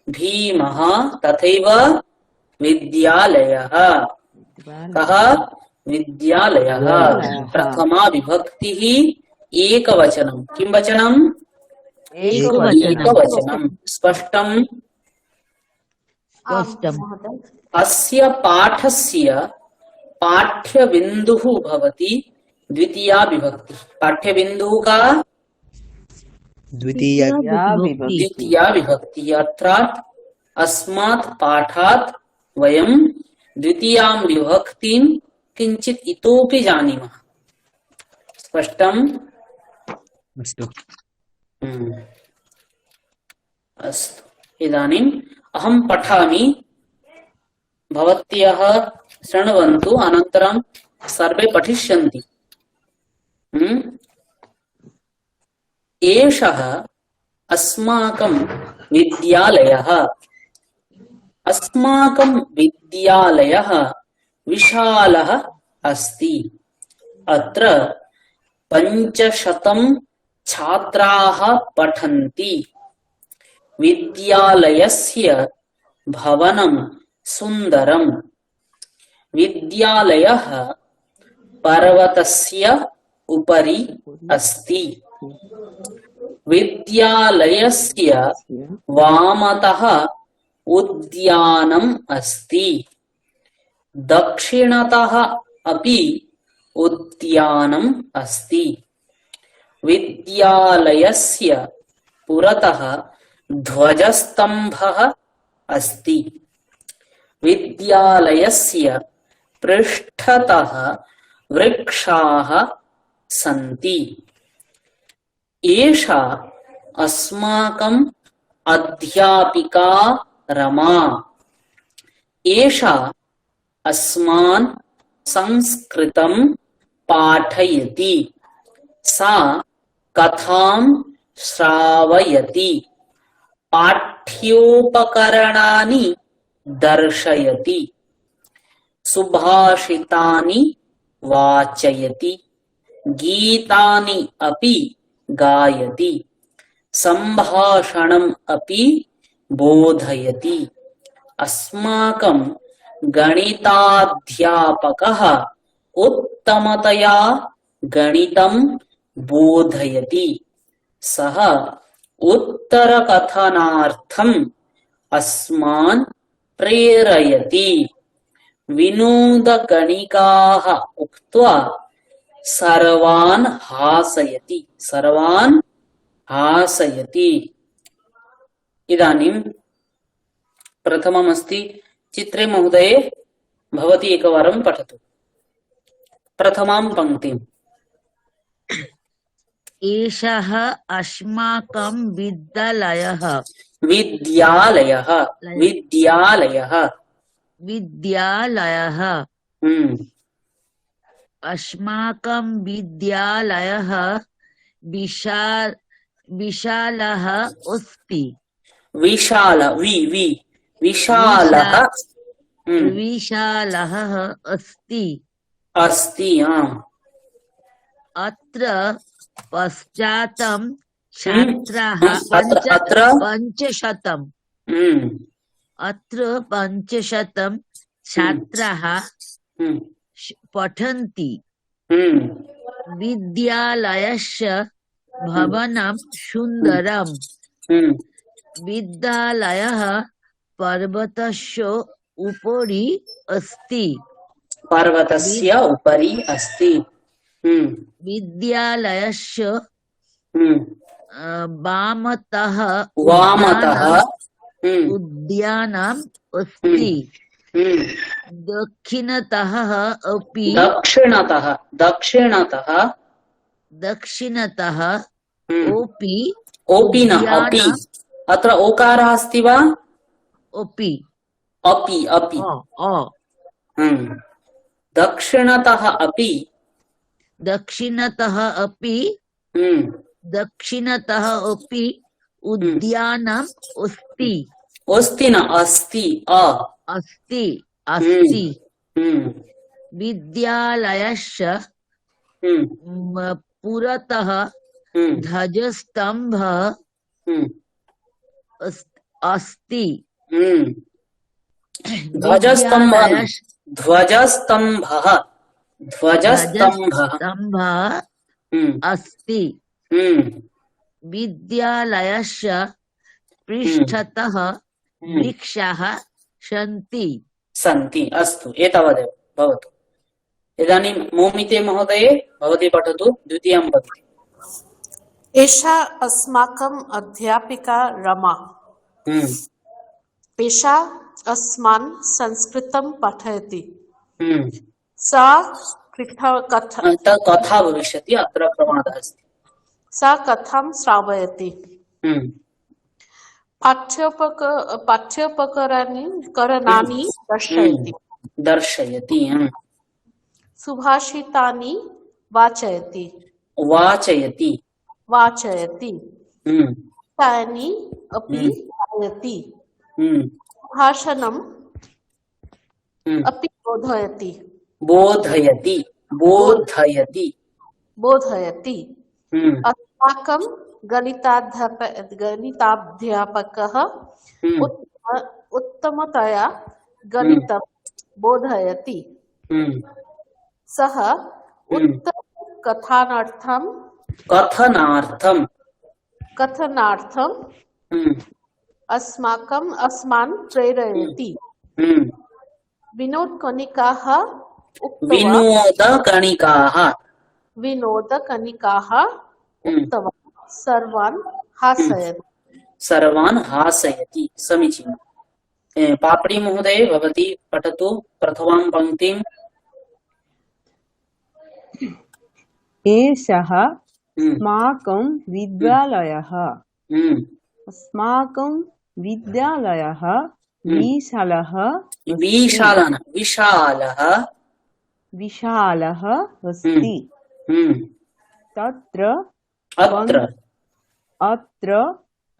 भीमः तथैव विद्यालयः कः विद्यालयः प्रथमा विभक्तिः एकवचनं किं वचनम् एकवचनं स्पष्टम् अस्य पाठस्य पाठ्यबिन्दुः भवति द्वितीया विभक्ति। पाठ्यबिन्दुः का द्वितीया विभक्ति अर्थात अस्मात् पाठात् वयं द्वितीयां विभक्तिं किंचित इतोपि जानीमः। स्पष्टम् अस्तु अस्तु इदानीम् अहं पठामि भवत्यः शृण्वन्तु अनन्तरं सर्वे पठिष्यन्ति। एषः अस्माकं विद्यालयः। अस्माकं विद्यालयः विशालः अस्ति। अत्र 500 छात्राः पठन्ति। विद्यालयस्य भवनं सुन्दरम्। विद्यालयः पर्वतस्य उपरि अस्ति। विद्यालयस्य वामतः उद्यानम् अस्ति। दक्षिणतः अपि उद्यानम् अस्ति। विद्यालयस्य पुरतः ध्वजस्तम्भः अस्ति। विद्यालयस्य पृष्ठतः वृक्षाः सन्ति। एषा अस्माकम् अध्यापिका रमा। एषा अस्मान् संस्कृतं पाठयति। सा कथां श्रावयति। पाठ्योपकरणानि दर्शयति। सुभाषितानि वाचयति। गीतानि अपि गायति। सम्भाषणम् अपि बोधयति। अस्माकं गणिताध्यापकः उत्तमतया गणितं बोधयति। सः उत्तरकथनार्थम् अस्मान् प्रेरयति। विनोदकणिकाः उक्त्वा सर्वान् हासयति। सर्वान् हासयति। इदानीं प्रथममस्ति चित्रे महोदये भवती एकवारं पठतु प्रथमां पङ्क्तिम्। एषः अस्माकं विद्यालयः। विद्यालयः विद्यालयः विद्यालयः अस्माकं विद्यालयः विशालः अस्ति। विशालः विशालः अस्ति। अस्ति। अत्र पश्चातं छात्राः पञ्चशतम्। अत्र 500 छात्राः पठन्ति। विद्यालयस्य भवनं सुन्दरम्। विद्यालयः पर्वतस्य उपरि अस्ति। पर्वतस्य उपरि अस्ति। विद्यालयस्य वामतः उद्यानम् अस्ति। दक्षिणतः अपि दक्षिणतः ओपि न अपि। अत्र ओकारः अस्ति वा? अपि अपि दक्षिणतः अपि दक्षिणतः अपि उद्यानम् अस्ति। अस्ति न अस्ति। अस्ति। विद्यालयस्य पुरतः ध्वजस्तम्भः अस्ति। ध्वजस्तम्भः अस्ति। विद्यालयस्य पृष्ठतः वृक्षाः सन्ति। अस्तु, एतावदेव भवतु। इदानीं मौमिते महोदये भवती पठतु द्वितीयं पङ्क्ति। एषा अस्माकम् अध्यापिका रमा। एषा अस्मान् संस्कृतं पाठयति। सा कथा भविष्यति। अत्र प्रमादः अस्ति। सा कथां श्रावयति। पाठ्योपकरणानि दर्शयति। सुभाषितानि वाचयति। गीतानि अपि गायति। भाषणम् अपि बोधयति। अस्माकं गणिताध्यापकः उत्तमतया गणितं बोधयति। हम्म सः हम्म उत्तमकथनार्थं कथनार्थम कथनार्थं हम्म अस्मान् प्रेरयति। हम्म विनोदकणिकाः उक्तवान् विनोदकणिकाः विनोदकणिकाः हम्म उक्तवान् सर्वान् हम्म हासयति। सर्वान् हासयति। समीचीनम्। पापड़ी महोदय भवती पठतु प्रथमां पङ्क्तिम्। एषः हम्म अस्माकं विद्यालयः। हम्म अस्माकं विद्यालयः विशालः अस्ति। विशालः विशालः विशालः हम्म अस्ति। हम्म तत्र अत्र पञ्च अत्र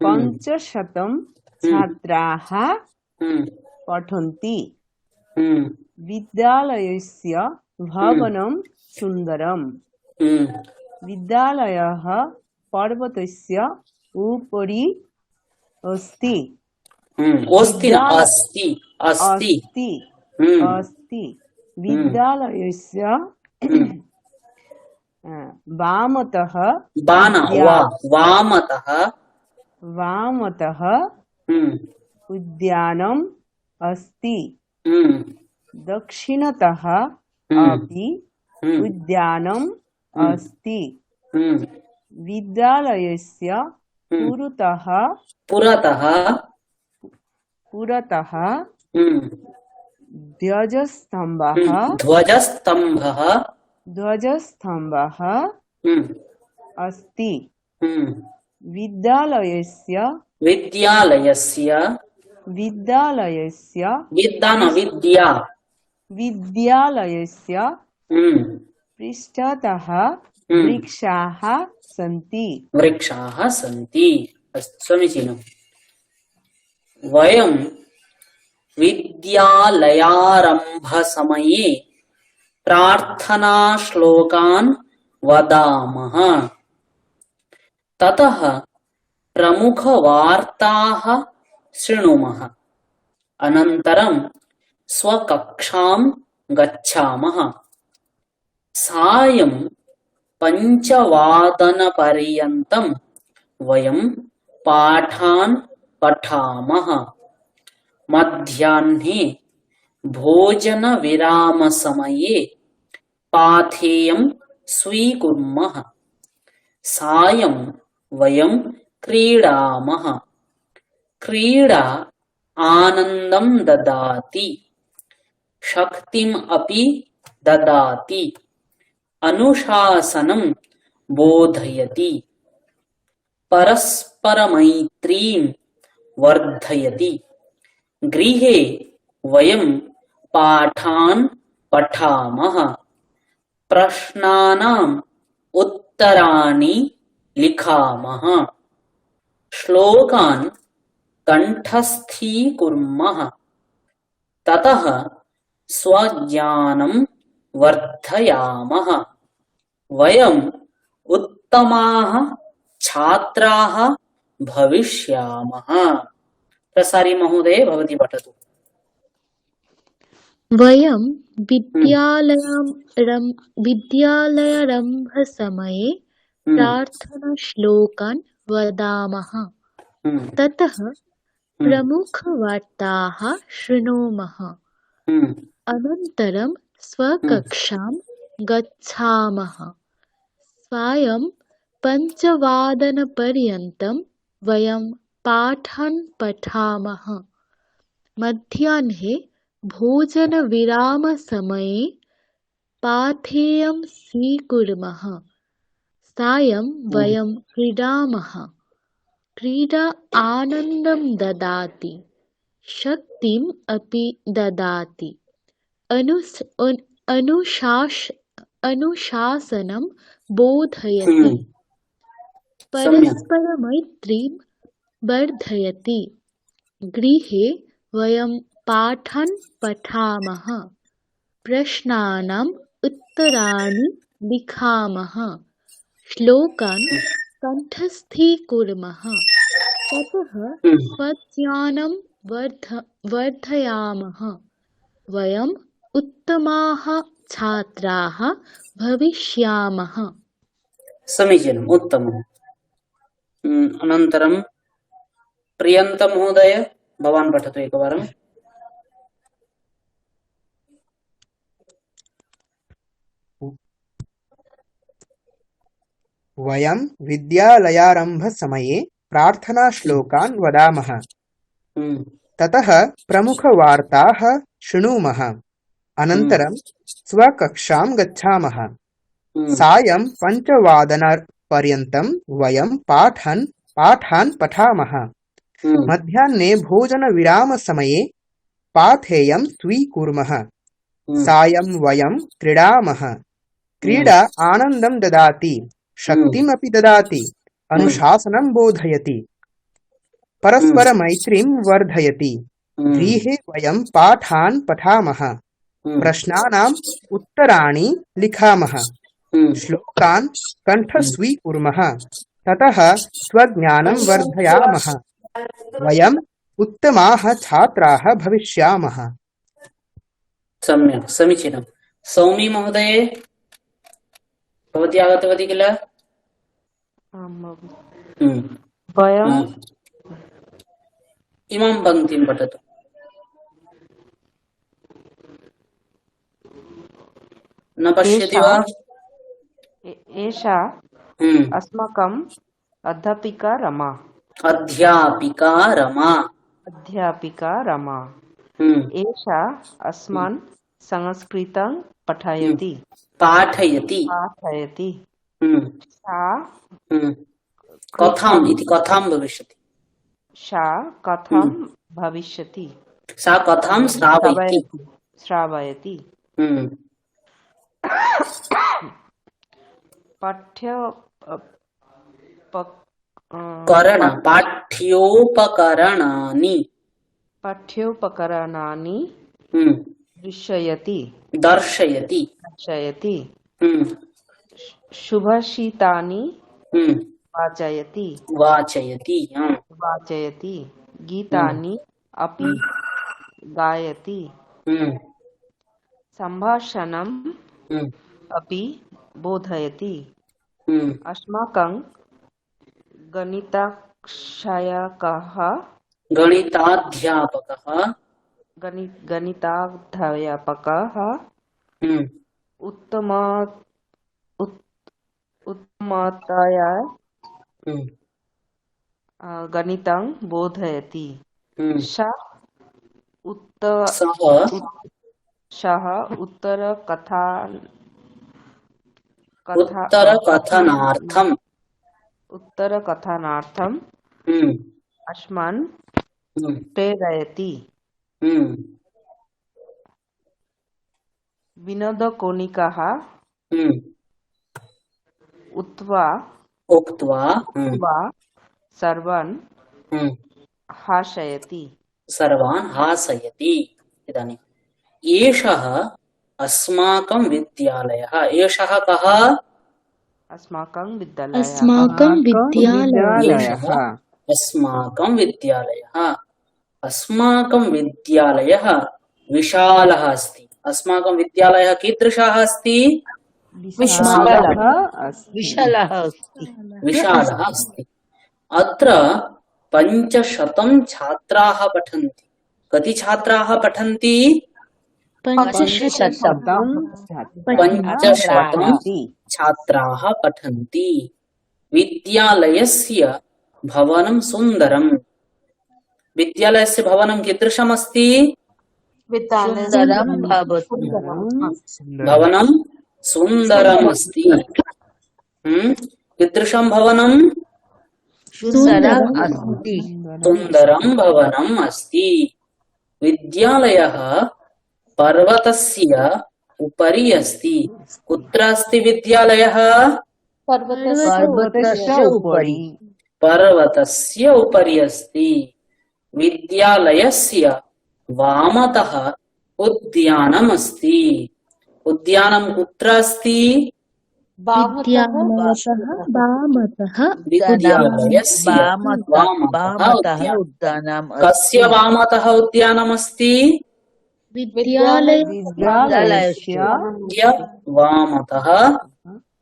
हम्म 500 हम्म छात्राः हम्म पठन्ति। हम्म विद्यालयस्य हम्म भवनं सुन्दरम्। हम्म विद्यालयः पर्वतस्य उपरि अस्ति। अस्ति न विद्याल अस्ति अस्ति अस्ति हम्म अस्ति। हम्म विद्यालयस्य हम्म वामतः बाण उद्या वामतः वामतः हम्म उद्यानम् अस्ति। हम्म दक्षिणतः हम्म अपि हम्म उद्यानम् हम्म अस्ति। हम्म विद्यालयस्य हम्म पुरतः पुरतः पुरतः हम्म ध्वजस्तम्भः ध्वजस्तम्भः ध्वजस्तम्भः हम्म अस्ति। हम्म विद्यालयस्य विद्यालयस्य विद्यालयस्य विद्या न पृष्ठ विद्या विद्यालयस्य हम्म पृष्ठतः हम्म वृक्षाः सन्ति। वृक्षाः सन्ति। अस्तु समीचीनम्। वयं विद्यालयारम्भसमये प्रार्थनाश्लोकान् वदामः। ततः प्रमुखवार्ताः शृणुमः। अनन्तरं स्वकक्षां गच्छामः। सायं 5 वादनपर्यन्तं वयं पाठान् पठामः। मध्याह्ने भोजनविरामसमये पाथेयं स्वीकुर्मः। सायं वयं क्रीडामः। क्रीडा आनन्दं ददाति, शक्तिम् अपि ददाति, अनुशासनं बोधयति, परस्परमैत्रीं वर्धयति। गृहे वयं पाठान् पठामः। प्रश्नानाम् उत्तराणि लिखामः। श्लोकान् कण्ठस्थीकुर्मः। ततः स्वज्ञानं वर्धयामः। वयम् उत्तमाः छात्राः भविष्यामः। प्रसारी महोदय भवती पठतु। वयं हम्म विद्यालयारम्भसमये हम्म प्रार्थनाश्लोकान् वदामः। हम्म ततः हम्म प्रमुखवार्ताः शृणुमः। हम्म अनन्तरं हम्म स्वकक्षां गच्छामः। सायं 5 वादनपर्यन्तं वयं पाठान् पठामः। मध्याह्ने भोजनविरामसमये पाथेयं स्वीकुर्मः। सायं वयं क्रीडामः। क्रीडा आनन्दं ददाति, शक्तिम् अपि ददाति, अनुशासनं बोधयति, सम्यक् परस्परमैत्रीं वर्धयति। गृहे वयं पाठान् पठामः। प्रश्नानाम् उत्तराणि लिखामः। श्लोकान् कण्ठस्थीकुर्मः। ततः स्वज्ञानं वर्धयामः। वयम् उत्तमाः छात्राः भविष्यामः। समीचीनम्, उत्तमम्। अनन्तरं प्रियन्त महोदय, भवान् पठतु एकवारम्। वयं विद्यालयारम्भसमये प्रार्थनाश्लोकान् वदामः, ततः प्रमुखवार्ताः शृणुमः, अनन्तरं स्वकक्षां गच्छामः। सायं 5 वादनपर्यन्तं वयं पाठान् पठामः। मध्याह्ने भोजनविरामसमये पाथेयं स्वीकुर्मः। सायं वयं क्रीडामः। क्रीडा आनन्दं ददाति, शक्तिमपि ददाति, अनुशासनं बोधयति, परस्परमैत्रीं वर्धयति। गृहे वयं पाठान् पठामः, प्रश्नानाम् उत्तराणि लिखामः, श्लोकान् कण्ठस्वीकुर्मः, ततः स्वज्ञानं वर्धयामः। वयम् उत्तमाः छात्राः भविष्यामः। सम्यक्, समीचीनम्। सौमी महोदये, भवती आगतवती किल? वयं इमां पङ्क्तिं पठतु। न पश्यति वा? एषा अस्माकम् अध्यापिका रमा। अध्यापिका रमा। अध्यापिका रमा। एषा अस्मान् संस्कृतं पाठयति। पाठयति। पाठयति। सा कथाम् इति कथां भविष्यति। सा कथां भविष्यति। सा कथां श्रावयति। श्रावयति। पाठ्योपकरणानि दर्शयति। दर्शयति। सुभाषितानि वाचयति। वाचयति। गीतानि अपि गायति। सम्भाषणम् अपि बोधयति। अस्माकं गणिताध्यापकः उत्तमतया गणितं बोधयति। सः उत्तरकथनार्थम् अस्मान् प्रेरयति। विनोदकोनिकाः उक्त्वा सर्वान् हासयति। इदानीम् एषः अस्माकं विद्यालयः। एषः कः? अस्माकं विद्यालयः। अस्माकं विद्यालयः। अस्माकं विद्यालयः। अस्माकं विद्यालयः विशालः अस्ति। अस्माकं विद्यालयः कीदृशः अस्ति? विशालः अस्ति। विशालः अस्ति। अत्र 500 छात्राः पठन्ति। कति छात्राः पठन्ति? 500 छात्राः पठन्ति। विद्यालयस्य भवनं सुन्दरम्। विद्यालयस्य भवनं कीदृशमस्ति? भवनं सुन्दरमस्ति। कीदृशं भवनं? सुन्दरं भवनम् अस्ति। विद्यालयः पर्वतस्य उपरि अस्ति। कुत्र अस्ति विद्यालयः? पर्वतस्य उपरि अस्ति। विद्यालयस्य वामतः उद्यानम् अस्ति। उद्यानं कुत्र अस्ति? विद्यालयस्य वामतः उद्यानम्। कस्य वामतः उद्यानम् अस्ति? विद्यालय विद्यालयस्य विद्या वामतः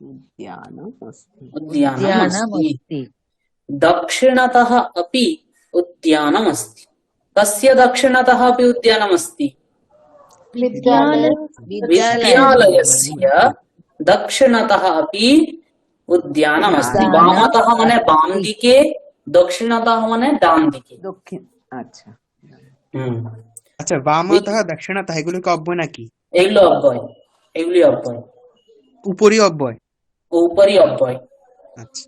उद्यानमस्ति उद्यानमस्ति उद्यानमस्ति दक्षिणतः अपि उद्यानमस्ति कस्य दक्षिणतः अपि उद्यानमस्ति विद्यालय विद्यालयस्य दक्षिणतः अपि उद्यानमस्ति वामतः মানে বাম দিকে দক্ষিণতः মানে ডান দিকে দক্ষিণ আচ্ছা হুম আচ্ছা বামতः দক্ষিণতः এগুলো কি অব্যয় নাকি এগুলো অব্যয় এগুলি অব্যয় উপরি অব্যয় উপরি অব্যয় আচ্ছা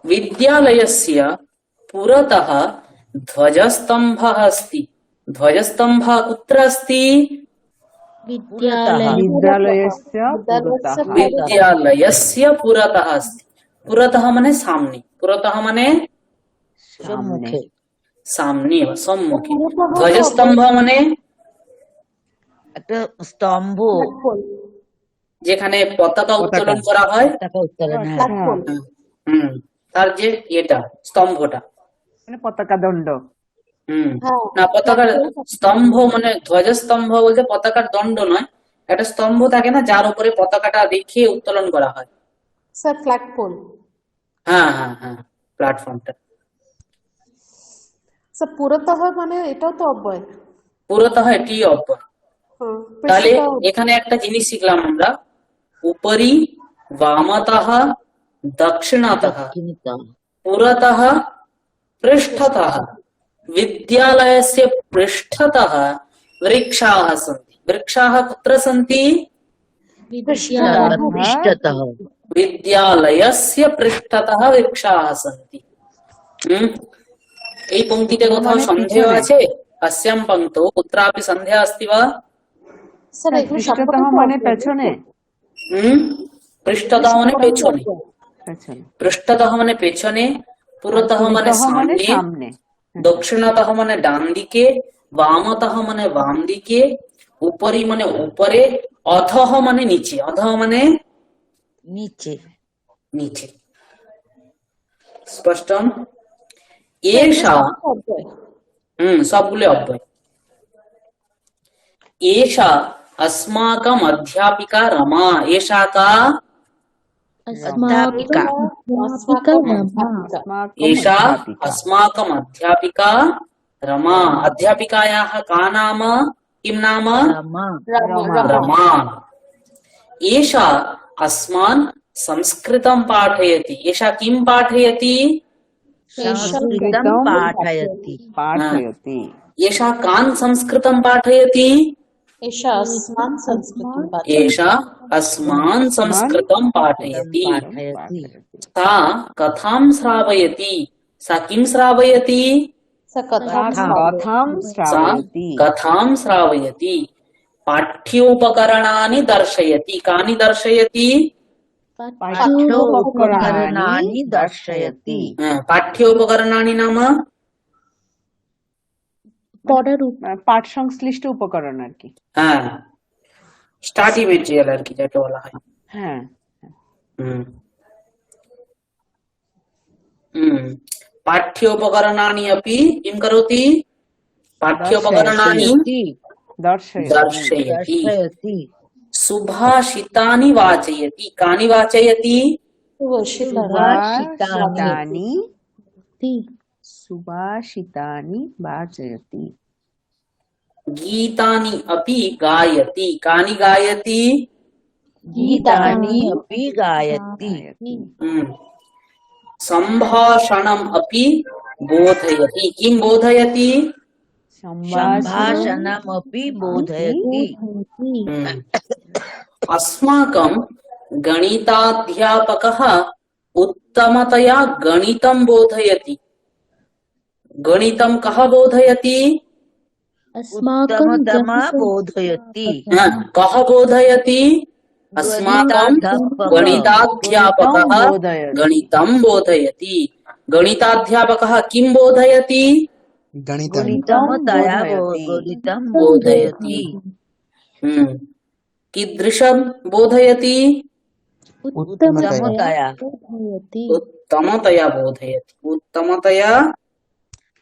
विद्यालयस्य पुरतः ध्वजस्तम्भः अस्ति ध्वजस्तम्भः कुत्र अस्ति विद्यालय বিদ্যালয়स्य পুরতः विद्यालयस्य पुरतः अस्ति पुरतः माने सामने पुरतः माने সম্মুখে सामने वा सम्मुखे ध्वजस्तम्भ माने একটা স্তম্ভ যেখানে পতাকা উত্তোলন করা হয় পতাকা উত্তোলন হয়। হুম তার যে এটা স্তম্ভটা মানে পতাকা দণ্ড না পতাকার স্তম্ভ মানে ধ্বজস্তম্ভ বলতে পতাকার দণ্ড নয় একটা স্তম্ভ থাকে না যার উপরে পতাকাটা দেখিয়ে উত্তোলন করা হয় স্যার ফ্ল্যাগপোল হ্যাঁ হ্যাঁ হ্যাঁ প্ল্যাটফর্মটা স্যার পুরতঃ মানে এটাও তো অব্যয় পুরতঃ এটি অব্যয় তাহলে এখানে একটা জিনিস শিখলাম আমরা উপরি वामतः दक्षिणतः দক্ষিণতः पुरतः पृष्ठतः विद्यालयस्य पृष्ठतः वृक्षाः सन्ति वृक्षाः कुत्र सन्ति विद्यालय पृष्ठतः विद्यालयस्य पृष्ठतः वृक्षाः सन्ति এই পংক্তিতে কোথাও সন্দেহ আছে अस्यां पंक्तौ कुत्रापि सन्देहः अस्ति वा স্যার এগুলো পৃষ্ঠতः মানে পেছনে पृष्ठतः মানে পেছনে পেছনে पृष्ठतः মানে পেছনে पुरतः মানে পুরতः মানে সামনে সামনে দক্ষিণতः মানে ডান দিকে বামতः মানে বাম দিকে উপরি মানে উপরে অধঃ মানে নিচে অধঃ মানে নিচে নিচে স্পষ্টম এষা অব্যয় সবগুলো অব্যয় एषा अस्माकम् अध्यापिका रमा एषा का अध्यापिका एषा अस्माकम् अध्यापिका रमा अध्यापिकायाः का नाम किं नाम रमा रमा एषा अस्मान् संस्कृतं पाठयति एषा किं पाठयति संस्कृतं पाठयति पाठयति एषा कान् संस्कृतं पाठयति एषा अस्मान् संस्कृतं पाठयति एषा अस्मान् संस्कृतं पाठयति पाठयति सा कथां श्रावयति सा किं श्रावयति स कथां कथां सा श्रावयति कथां श्रावयति पाठ्योपकरणानि दर्शयति कानि दर्शयति पाठ्योपकरणानि दर्शयति पाठ्योपकरणानि नाम পাঠ সংশ্লিষ্ট উপকরণ আর কি হ্যাঁ স্টাডি মেটেরিয়াল আর কি যেটা বলা হয় হ্যাঁ पाठ्योपकरणानि अपि किं करोति पाठ्योपकरणानि दर्शयति दर्शयति सुभाषितानि वाचयति कानि वाचयति सुभाषितानि वाचयति गीतानि अपि गायति कानि गायति गीतानि अपि गायति सम्भाषणम् अपि बोधयति किं बोधयति सम्भाषणमपि बोधयति अस्माकं गणिताध्यापकः उत्तमतया गणितं बोधयति गणितं कः बोधयति उत्तमतमा बोधयति कः बोधयति अस्माकं गणिताध्यापकः गणितं बोधयति गणिताध्यापकः किं बोधयति उत्तमतया गणितं बोधयति कीदृशं बोधयति उत्तमतया उत्तमतया बोधयति उत्तमतया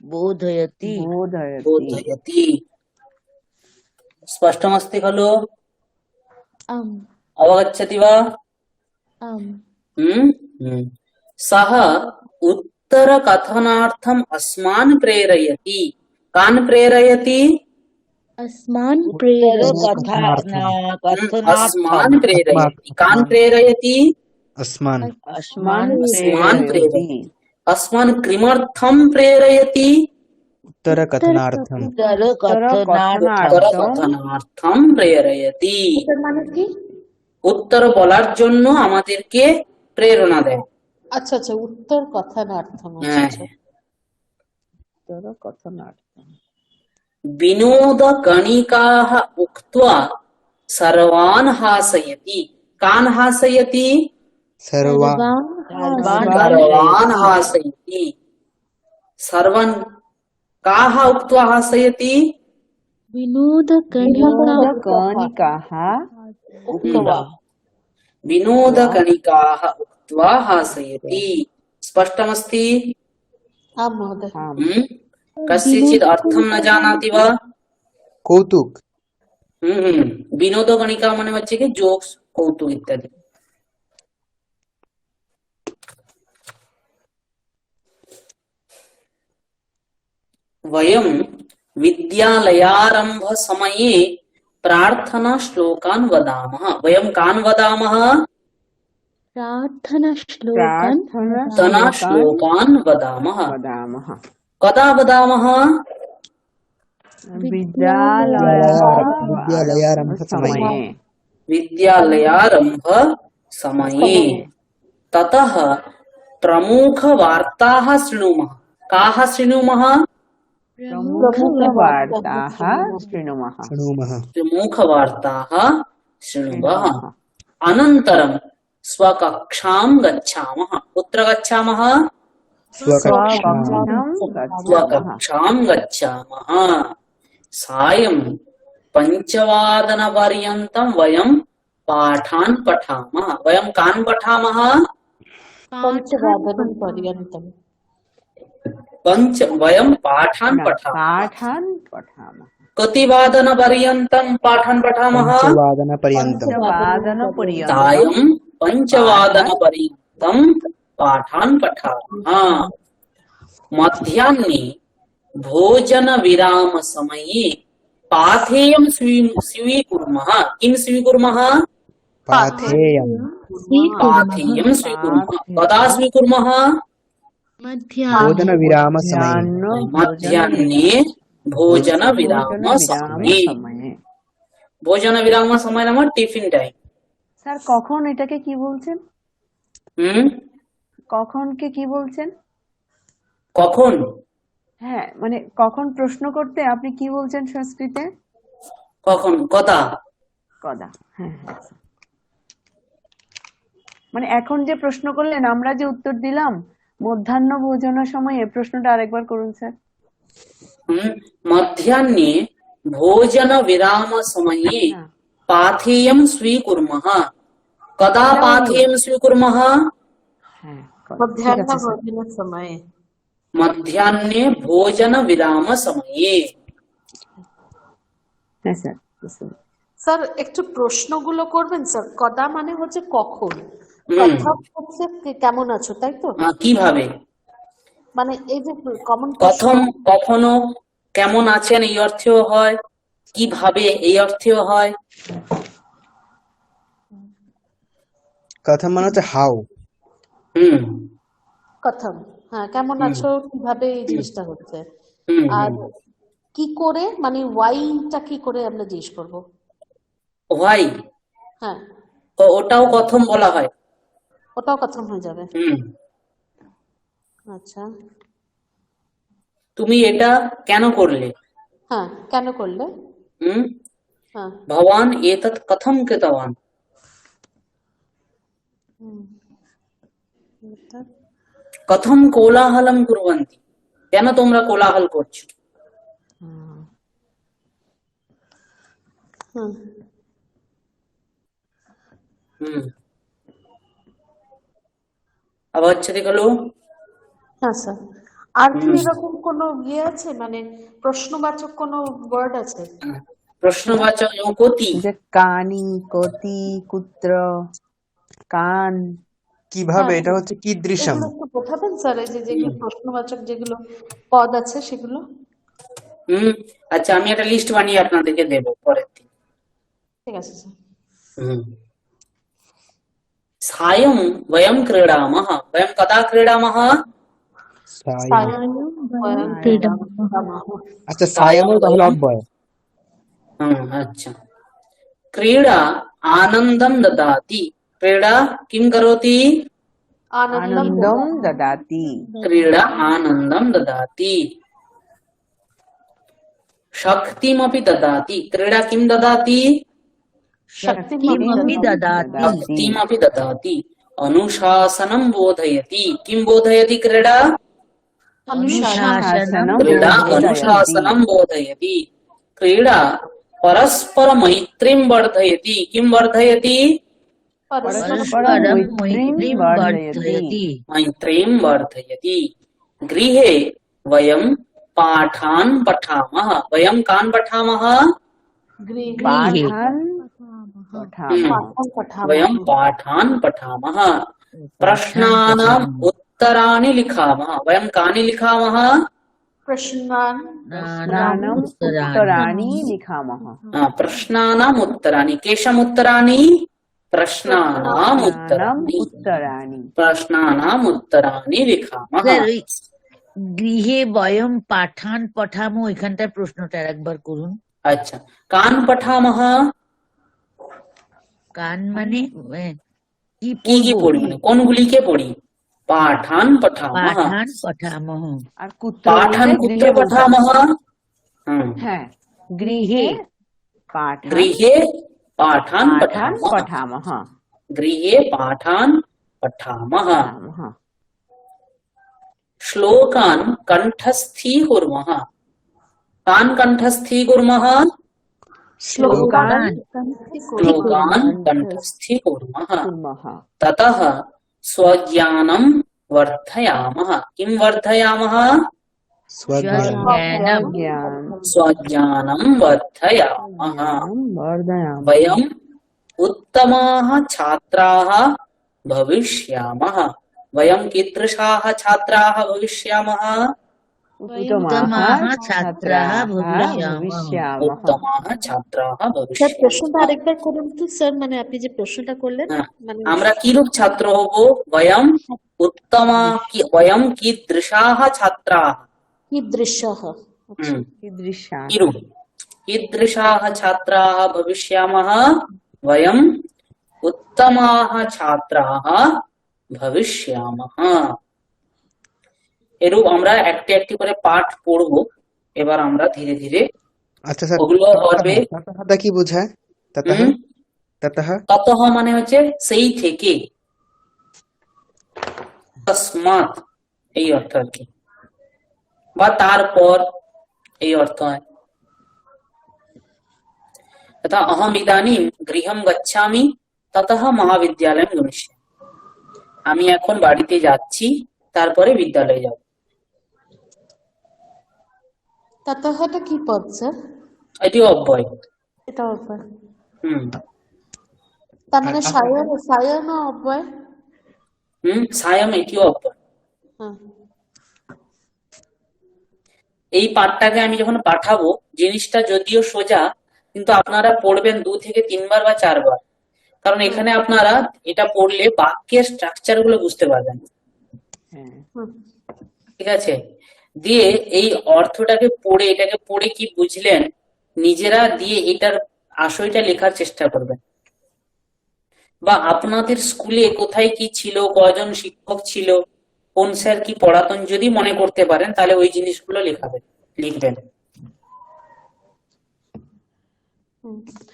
बोधयति बोधयति स्पष्टमस्ति खलु? आम् अवगच्छति वा? आम् सः उत्तरकथनार्थम् अस्मान् प्रेरयति। कान् प्रेरयति? अस्मान् उत्तर प्रेरयति कथनार्थम अस्मान् प्रेरयति। कान् प्रेरयति? अस्मान् अस्मान् अस्मान् प्रेरयति प्रेरयति। अस्मान् किमर्थं प्रेरयति? उत्तरकथनार्थम् उत्तर उत्तर कथनार्थम প্রেরয়তি। মানে কি? উত্তর বলার জন্য আমাদেরকে প্রেরণা দেয়। আচ্ছা আচ্ছা, উত্তর কথানার্থম। আচ্ছা হ্যাঁ। আচ্ছা। कथनार्थम् विनोदकणिकाः उक्त्वा सर्वान् हासयति। कान् हासयति? सर्वा सर्वान् हासयति। सर्वान् काः उक्त्वा हासयति? विनोदकणिकाः उक्त्वा विनोदकणिकाः उक्त्वा हासयति। स्पष्टमस्ति? आम् महोदय। आम् कस्यचित् अर्थं न जानाति वा? কৌতুক বিনোদকণিকা মানে হচ্ছে কি জোকস, কৌতুক ইত্যাদি। वयं विद्यालयारम्भ समये प्रार्थना श्लोकान् वदामः। वयं कान् वदामः? प्रार्थनाश्लोकान् प्रार्थना श्लोकान् वदामः। वदामः कदा वदामः? विद्यालयारम्भ समये विद्यालयारम्भ समये। ततः प्रमुखवार्ताः शृणुमः। काः शृणुमः? प्रमुखवार्ताः शृणुमः शृणुमः प्रमुखवार्ताः शृणुमः। अनन्तरं स्वकक्षां गच्छामः। कुत्र गच्छामः? स्वकक्षां गच्छामः। सायं 5:15 वयं पाठान् पठामः। वयं कान् पठामः? पंचवादनं पर्यन्तं। वयं पाठान् पठामः। पाठान् पठामः कति वादनपर्यन्तं पाठान् पठामः? पञ्चवादनपर्यन्तम् सायं 5:15 पाठान् पठामः। मध्याह्ने भोजनविरामसमये पाथेयं स्वीकुर्मः। किं स्वीकुर्मः? पाथेयम् पाथेयं स्वीकुर्मः। कदा स्वीकुर्मः? भोजनविरामसमये मध्याह्ने भोजनविरामसमये। भोजनविरामसमय नाम টিফিন টাইম। স্যার কখন এটাকে কি বলছেন? কখনকে কি বলছেন? কখন? হ্যাঁ মানে কখন প্রশ্ন করতে আপনি কি বলছেন সংস্কৃতে? কখন? কদা। কদা। হ্যাঁ হ্যাঁ। মানে এখন যে প্রশ্ন করলেন আমরা যে উত্তর দিলাম মধ্যাহ্ন ভোজনের সময়ে, প্রশ্নটা আরেকবার করুন স্যার। मध्याह्ने भोजनविरामसमये पाथेयं स्वीकुर्मः। कदा पाथेयं स्वीकुर्मः? হ্যাঁ मध्याह्न भोजन समये। मध्याह्ने भोजनविरामसमये। হ্যাঁ স্যার বুঝতে পেরেছি। স্যার একটু প্রশ্নগুলো করবেন স্যার। কদা মানে হচ্ছে কখন, কথা হচ্ছে কেমন আছো, তাই তো? কিভাবে? মানে এই যে কমন প্রথম, কখনো, কেমন আছেন এই অর্থেও হয়, কিভাবে এই অর্থেও হয়। কথম মানে হচ্ছে হাউ। কথম, হ্যাঁ কেমন আছো কিভাবে এই জিনিসটা হচ্ছে। হুম, আর কি করে মানে ওয়াইটা কি করে আমরা জিজ্ঞেস করবো? হোয়াই, হ্যাঁ ওটাও কথম বলা হয়। ওটাও কথম হয়ে যাবে। আচ্ছা, তুমি এটা কেন করলে? হ্যাঁ কেন করলে? হ্যাঁ ভবান এতৎ কথম কৃতবান। কথম কোলাহলম কুর্বন্তি। কেন তোমরা কোলাহল করছো? আবার হচ্ছে গেল। হ্যাঁ স্যার, আর কি এরকম কোনো ইয়ে আছে মানে প্রশ্নবাচক কোনো ওয়ার্ড আছে? প্রশ্নবাচক এবং কতি। যে কানি, কতি, কুত্র, কান। কিভাবে? হ্যাঁ, এটা হচ্ছে কীদৃশম। এগুলো একটু বোঝাবেন স্যার, এই যে যেগুলো প্রশ্নবাচক যেগুলো পদ আছে সেগুলো। আচ্ছা, আমি একটা লিস্ট বানিয়ে আপনাদেরকে দেবো পরের দিন। ঠিক আছে স্যার। সায়ং বয়ম ক্রীড়ামः। বয়ম কদা ক্রীড়ামः? সায়ং। সায়ং वयं বয়ং क्रीडामः ক্রীডামः। আচ্ছা, সায়ং সায়ং তাহলে বয়ম। অব্যয়। আচ্ছা। ক্রীড়া আনন্দম দদাতি। ক্রীড়া কিম করোতি? আনন্দম আনন্দম দদাতি। ক্রীড়া আনন্দম দদাতি। শক্তিমপি দদাতি। ক্রীড়া কিম দদাতি? शक्तिमपि ददाति शक्तिमपि ददाति। अनुशासनं बोधयति। किं बोधयति क्रीडा? अनुशासनं क्रीडा बोधयति अनुशासनं बोधयति। क्रीडा परस्पर मैत्रीं वर्धयति। किं वर्धयति? परस्परं मैत्रीं वर्धयति मैत्रीं वर्धयति। गृहे वयं पाठान् पठामः। वयं कान् पठामः? गृहे পাঠান পঠামः। पाठं पठामः। वयं पाठान् पठामः। प्रश्नानाम् उत्तराणि लिखामः। वयं कानि लिखामः? प्रश्नान् प्रश्नानाम् उत्तराणि लिखामः। प्रश्नानाम् उत्तराणि। केषाम् उत्तराणि? प्रश्नानाम् प्रश्नानाम् उत्तराणि। उत्तराणि। प्रश्नानाम् उत्तराणि लिखामः। স্যার ওই গৃহে বয়ম পাঠান পঠামো এখানটার প্রশ্নটা একবার করুন। अच्छा, कान् पठामः? কান মানে কি কি পড়ি, মানে কোনগুলিকে পড়ি? পাঠান পঠামः। পাঠান পঠামহ আর কুত্র পাঠান বলতে কুত্র গৃহে পঠামः। হ্যাঁ, গৃহে পাঠান গৃহে পাঠান পাঠান পঠামः। পঠামः। গৃহে পাঠান পঠামः। পঠামः। श्लोकान् कण्ठस्थीकुर्मः। कान् कण्ठस्थीकुर्मः? श्लोकान् श्लोकान् कण्ठस्थीकुर्मः। कुर्मः। ततः स्वज्ञानं वर्धयामः। किं वर्धयामः? ज्ञानं ज्ञान स्वज्ञानं वर्धयामः। वर्धयामः। वयम् उत्तमाः छात्राः भविष्यामः। वयं कीदृशाः छात्राः भविष्यामः? उत्तमाः छात्राः भविष्यामः। उत्तमाः छात्राः স্যার भविष्यामः। প্রশ্নটা আরেকবার করুন তো স্যার, মানে আপনি যে প্রশ্নটা করলেন মানে আমরা কিরূপ ছাত্র হব? वयं कीदृशाः छात्राः। कीदृशः। कीदृशाः किरु कीदृशाः छात्राः भविष्यामः? वयम् उत्तमाः छात्राः भविष्यामः। এরূপ আমরা একটি একটি করে পাঠ পড়বো। এবার আমরা ধীরে ধীরে আচ্ছা স্যার, ওগুলো পড়বে। তাতাহা কি বোঝায়? তাতাহা হুম? তাতাহা ততঃ মানে হচ্ছে সেই থেকে, তসমাৎ এই অর্থ আর কি, বা তারপর এই অর্থ হয়। তথা অহম ইদানীম গৃহম গচ্ছামি ততঃ মহাবিদ্যালয়ম গমিষ্যামি। আমি এখন বাড়িতে যাচ্ছি, তারপরে বিদ্যালয়ে যাব। ততঃটা কি পদ স্যার? এটি অব্যয়। এটা অব্যয়। হুম তার মানে সায়ন অব্যয়। সায়ম এটিও অব্যয়। হ্যাঁ। এই পাঠটাকে আমি যখন পাঠাবো, জিনিসটা যদিও সোজা, কিন্তু আপনারা পড়বেন 2 থেকে 3 বার বা 4 বার, কারণ এখানে আপনারা এটা পড়লে বাক্যের স্ট্রাকচার গুলো বুঝতে পারবেন। হ্যাঁ। ঠিক আছে, দিয়ে এই অর্থটাকে পড়ে, এটাকে পড়ে কি বুঝলেন নিজেরা দিয়ে এটার আশয়টা লেখার চেষ্টা করবেন। বা আপনাদের স্কুলে কোথায় কি ছিল, কজন শিক্ষক ছিল, কোন স্যার কি পড়াতেন, যদি মনে করতে পারেন তাহলে ওই জিনিসগুলো লিখবেন।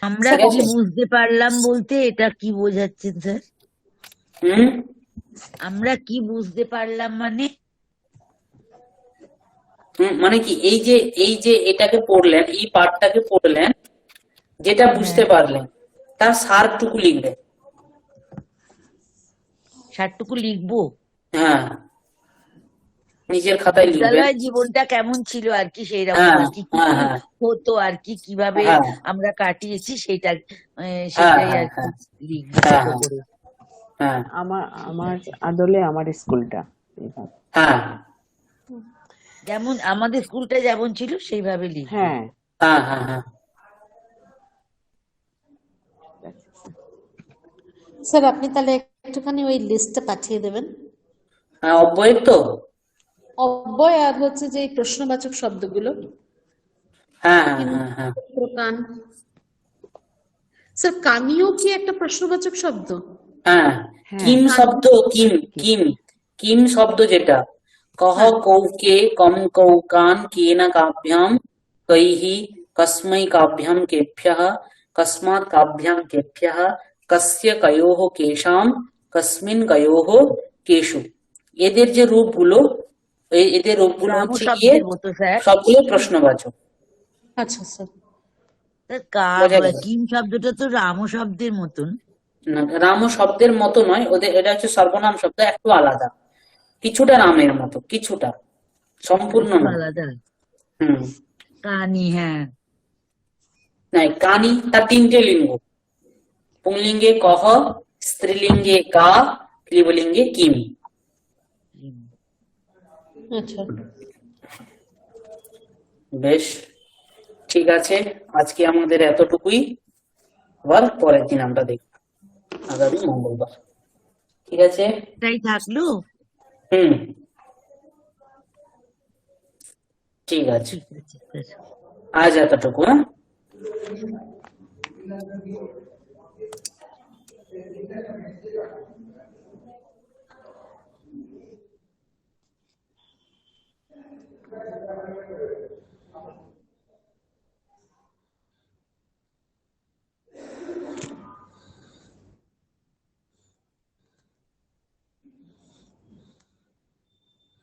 আমরা ঠিক কি আছে? বুঝতে পারলাম বলতে এটা কি বোঝাচ্ছেন স্যার? আমরা কি বুঝতে পারলাম মানে? মানে কি, এই যে এটাকে পড়লেন, এই পাঠটাকে পড়লেন, যেটা বুঝতে পারলেন তার সারটুকু লিখবেন। সারটুকু লিখবো? হ্যাঁ, নিজের খাতায় লিখবেন। বিদ্যালয় জীবনটা কেমন ছিল আর কি, সেই রকম হ্যাঁ আর কি কি হ্যাঁ কি হ্যাঁ হতো আর কি, কিভাবে হ্যাঁ আমরা কাটিয়েছি সেটা, হ্যাঁ সেটাই হ্যাঁ আর কি হ্যাঁ লিখবি হ্যাঁ ছোট হ্যাঁ করে। হ্যাঁ আমার আমার আদলে আমার স্কুলটা এইভাবে। হ্যাঁ যেমন আমাদের স্কুলটা যেমন ছিল সেইভাবে লিখবি। হ্যাঁ, হ্যাঁ হ্যাঁ হ্যাঁ স্যার আপনি তাহলে একটুখানি ওই লিস্টটা পাঠিয়ে দেবেন, হ্যাঁ অব্যয়ের তো। অব্যয় আর হচ্ছে যে এই প্রশ্নবাচক শব্দগুলো। হ্যাঁ হ্যাঁ হ্যাঁ হ্যাঁ কান, স্যার কানিও কি একটা প্রশ্নবাচক শব্দ? হ্যাঁ হ্যাঁ, কিম শব্দ, কিম কিম কিম শব্দ যেটা, কহ কৌকে কম কৌকান কেন কাভ্যাম কৈহি কস্मै কাভ্যাম কেভ্যः কস্মাৎ কাভ্যাম কেভ্যः কস্য কয়োঃ কেষাম কস্মিন কয়োঃ কেষু। এদের যে রূপগুলো, এদের রূপগুলো রাম হচ্ছে গিয়ে শব্দের মতো স্যার। সবগুলো প্রশ্নবাচক। আচ্ছা স্যার। বোঝা গেল? কিম শব্দটা তো রাম শব্দের মতন। না, রাম শব্দের মতো নয়, ওদের এটা হচ্ছে সর্বনাম শব্দ, একটু আলাদা, কিছুটা রামের মতো, কিছুটা, সম্পূর্ণ একটু না। আলাদা। হুম। কানি, হ্যাঁ। নাই, কানি তার তিনটে লিঙ্গ, পুংলিঙ্গে কহ, স্ত্রীলিঙ্গে কা, ক্লিবলিঙ্গে কিম। আচ্ছা বেশ, ঠিক আছে, আজকে আমাদের এতটুকুই। আবার পরের দিন আমরা দেখব, আগামী মঙ্গলবার। ঠিক আছে? তাই থাকলো। হুম, ঠিক আছে, ঠিক আছে স্যার। আজ এতটুকু। হ্যাঁ।